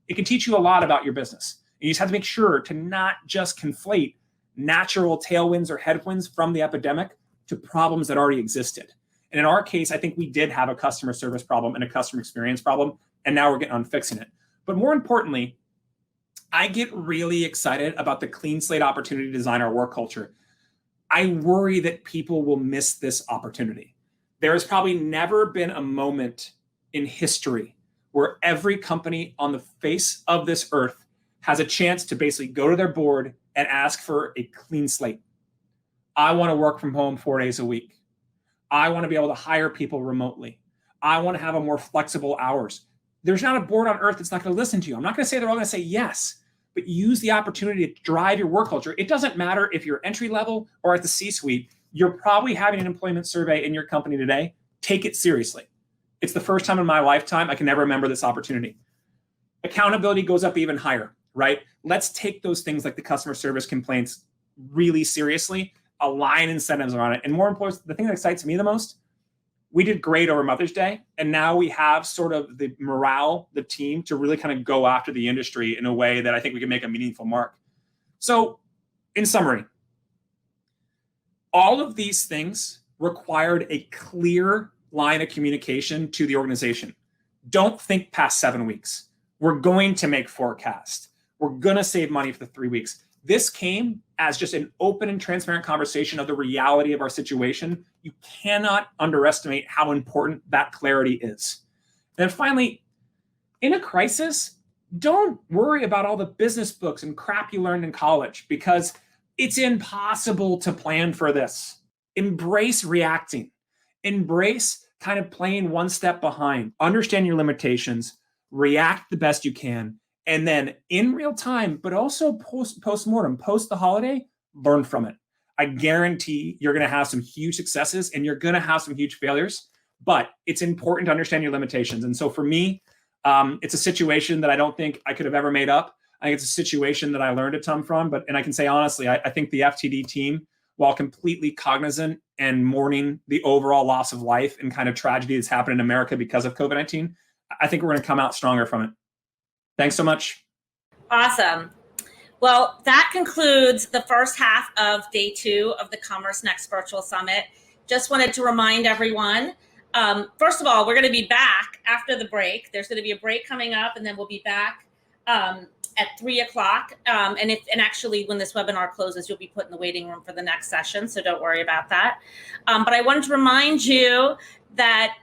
Speaker 12: it can teach you a lot about your business. And you just have to make sure to not just conflate natural tailwinds or headwinds from the epidemic to problems that already existed. And in our case, I think we did have a customer service problem and a customer experience problem, and now we're getting on fixing it. But more importantly, I get really excited about the clean slate opportunity to design our work culture. I worry that people will miss this opportunity. There has probably never been a moment in history where every company on the face of this earth has a chance to basically go to their board and ask for a clean slate. I want to work from home 4 days a week. I want to be able to hire people remotely. I want to have a more flexible hours. There's not a board on earth that's not going to listen to you. I'm not going to say they're all going to say yes, but use the opportunity to drive your work culture. It doesn't matter if you're entry level or at the C-suite. You're probably having an employment survey in your company today. Take it seriously. It's the first time in my lifetime I can never remember this opportunity. Accountability goes up even higher. Right? Let's take those things like the customer service complaints really seriously, align incentives around it. And more important, the thing that excites me the most, we did great over Mother's Day. And now we have sort of the morale, the team to really kind of go after the industry in a way that I think we can make a meaningful mark. So in summary, all of these things required a clear line of communication to the organization. Don't think past 7 weeks. We're going to make forecasts. We're going to save money for the 3 weeks. This came as just an open and transparent conversation of the reality of our situation. You cannot underestimate how important that clarity is. And then finally, in a crisis, don't worry about all the business books and crap you learned in college because it's impossible to plan for this. Embrace reacting. Embrace kind of playing one step behind. Understand your limitations. React the best you can. And then in real time, but also post-mortem, post the holiday, learn from it. I guarantee you're going to have some huge successes and you're going to have some huge failures, but it's important to understand your limitations. And so for me, it's a situation that I don't think I could have ever made up. I think it's a situation that I learned a ton from, and I can say honestly, I think the FTD team, while completely cognizant and mourning the overall loss of life and kind of tragedy that's happened in America because of COVID-19, I think we're going to come out stronger from it. Thanks so much.
Speaker 1: Awesome. Well, that concludes the first half of day 2 of the CommerceNext Virtual Summit. Just wanted to remind everyone, first of all, we're going to be back after the break. There's going to be a break coming up, and then we'll be back at 3 o'clock. And actually, when this webinar closes, you'll be put in the waiting room for the next session, so don't worry about that. But I wanted to remind you that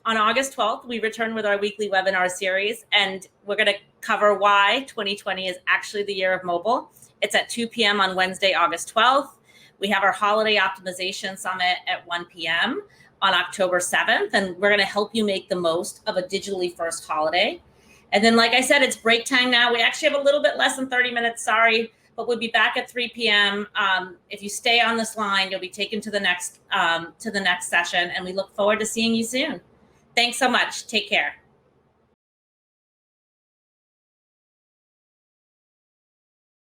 Speaker 1: on August 12th, we return with our weekly webinar series, and we're going to cover why 2020 is actually the year of mobile. It's at 2 p.m. on Wednesday, August 12th. We have our Holiday Optimization Summit at 1 p.m. on October 7th, and we're going to help you make the most of a digitally first holiday. And then, like I said, it's break time now. We actually have a little bit less than 30 minutes, sorry, but we'll be back at 3 p.m. If you stay on this line, you'll be taken to the next session, and we look forward to seeing you soon. Thanks so much. Take care.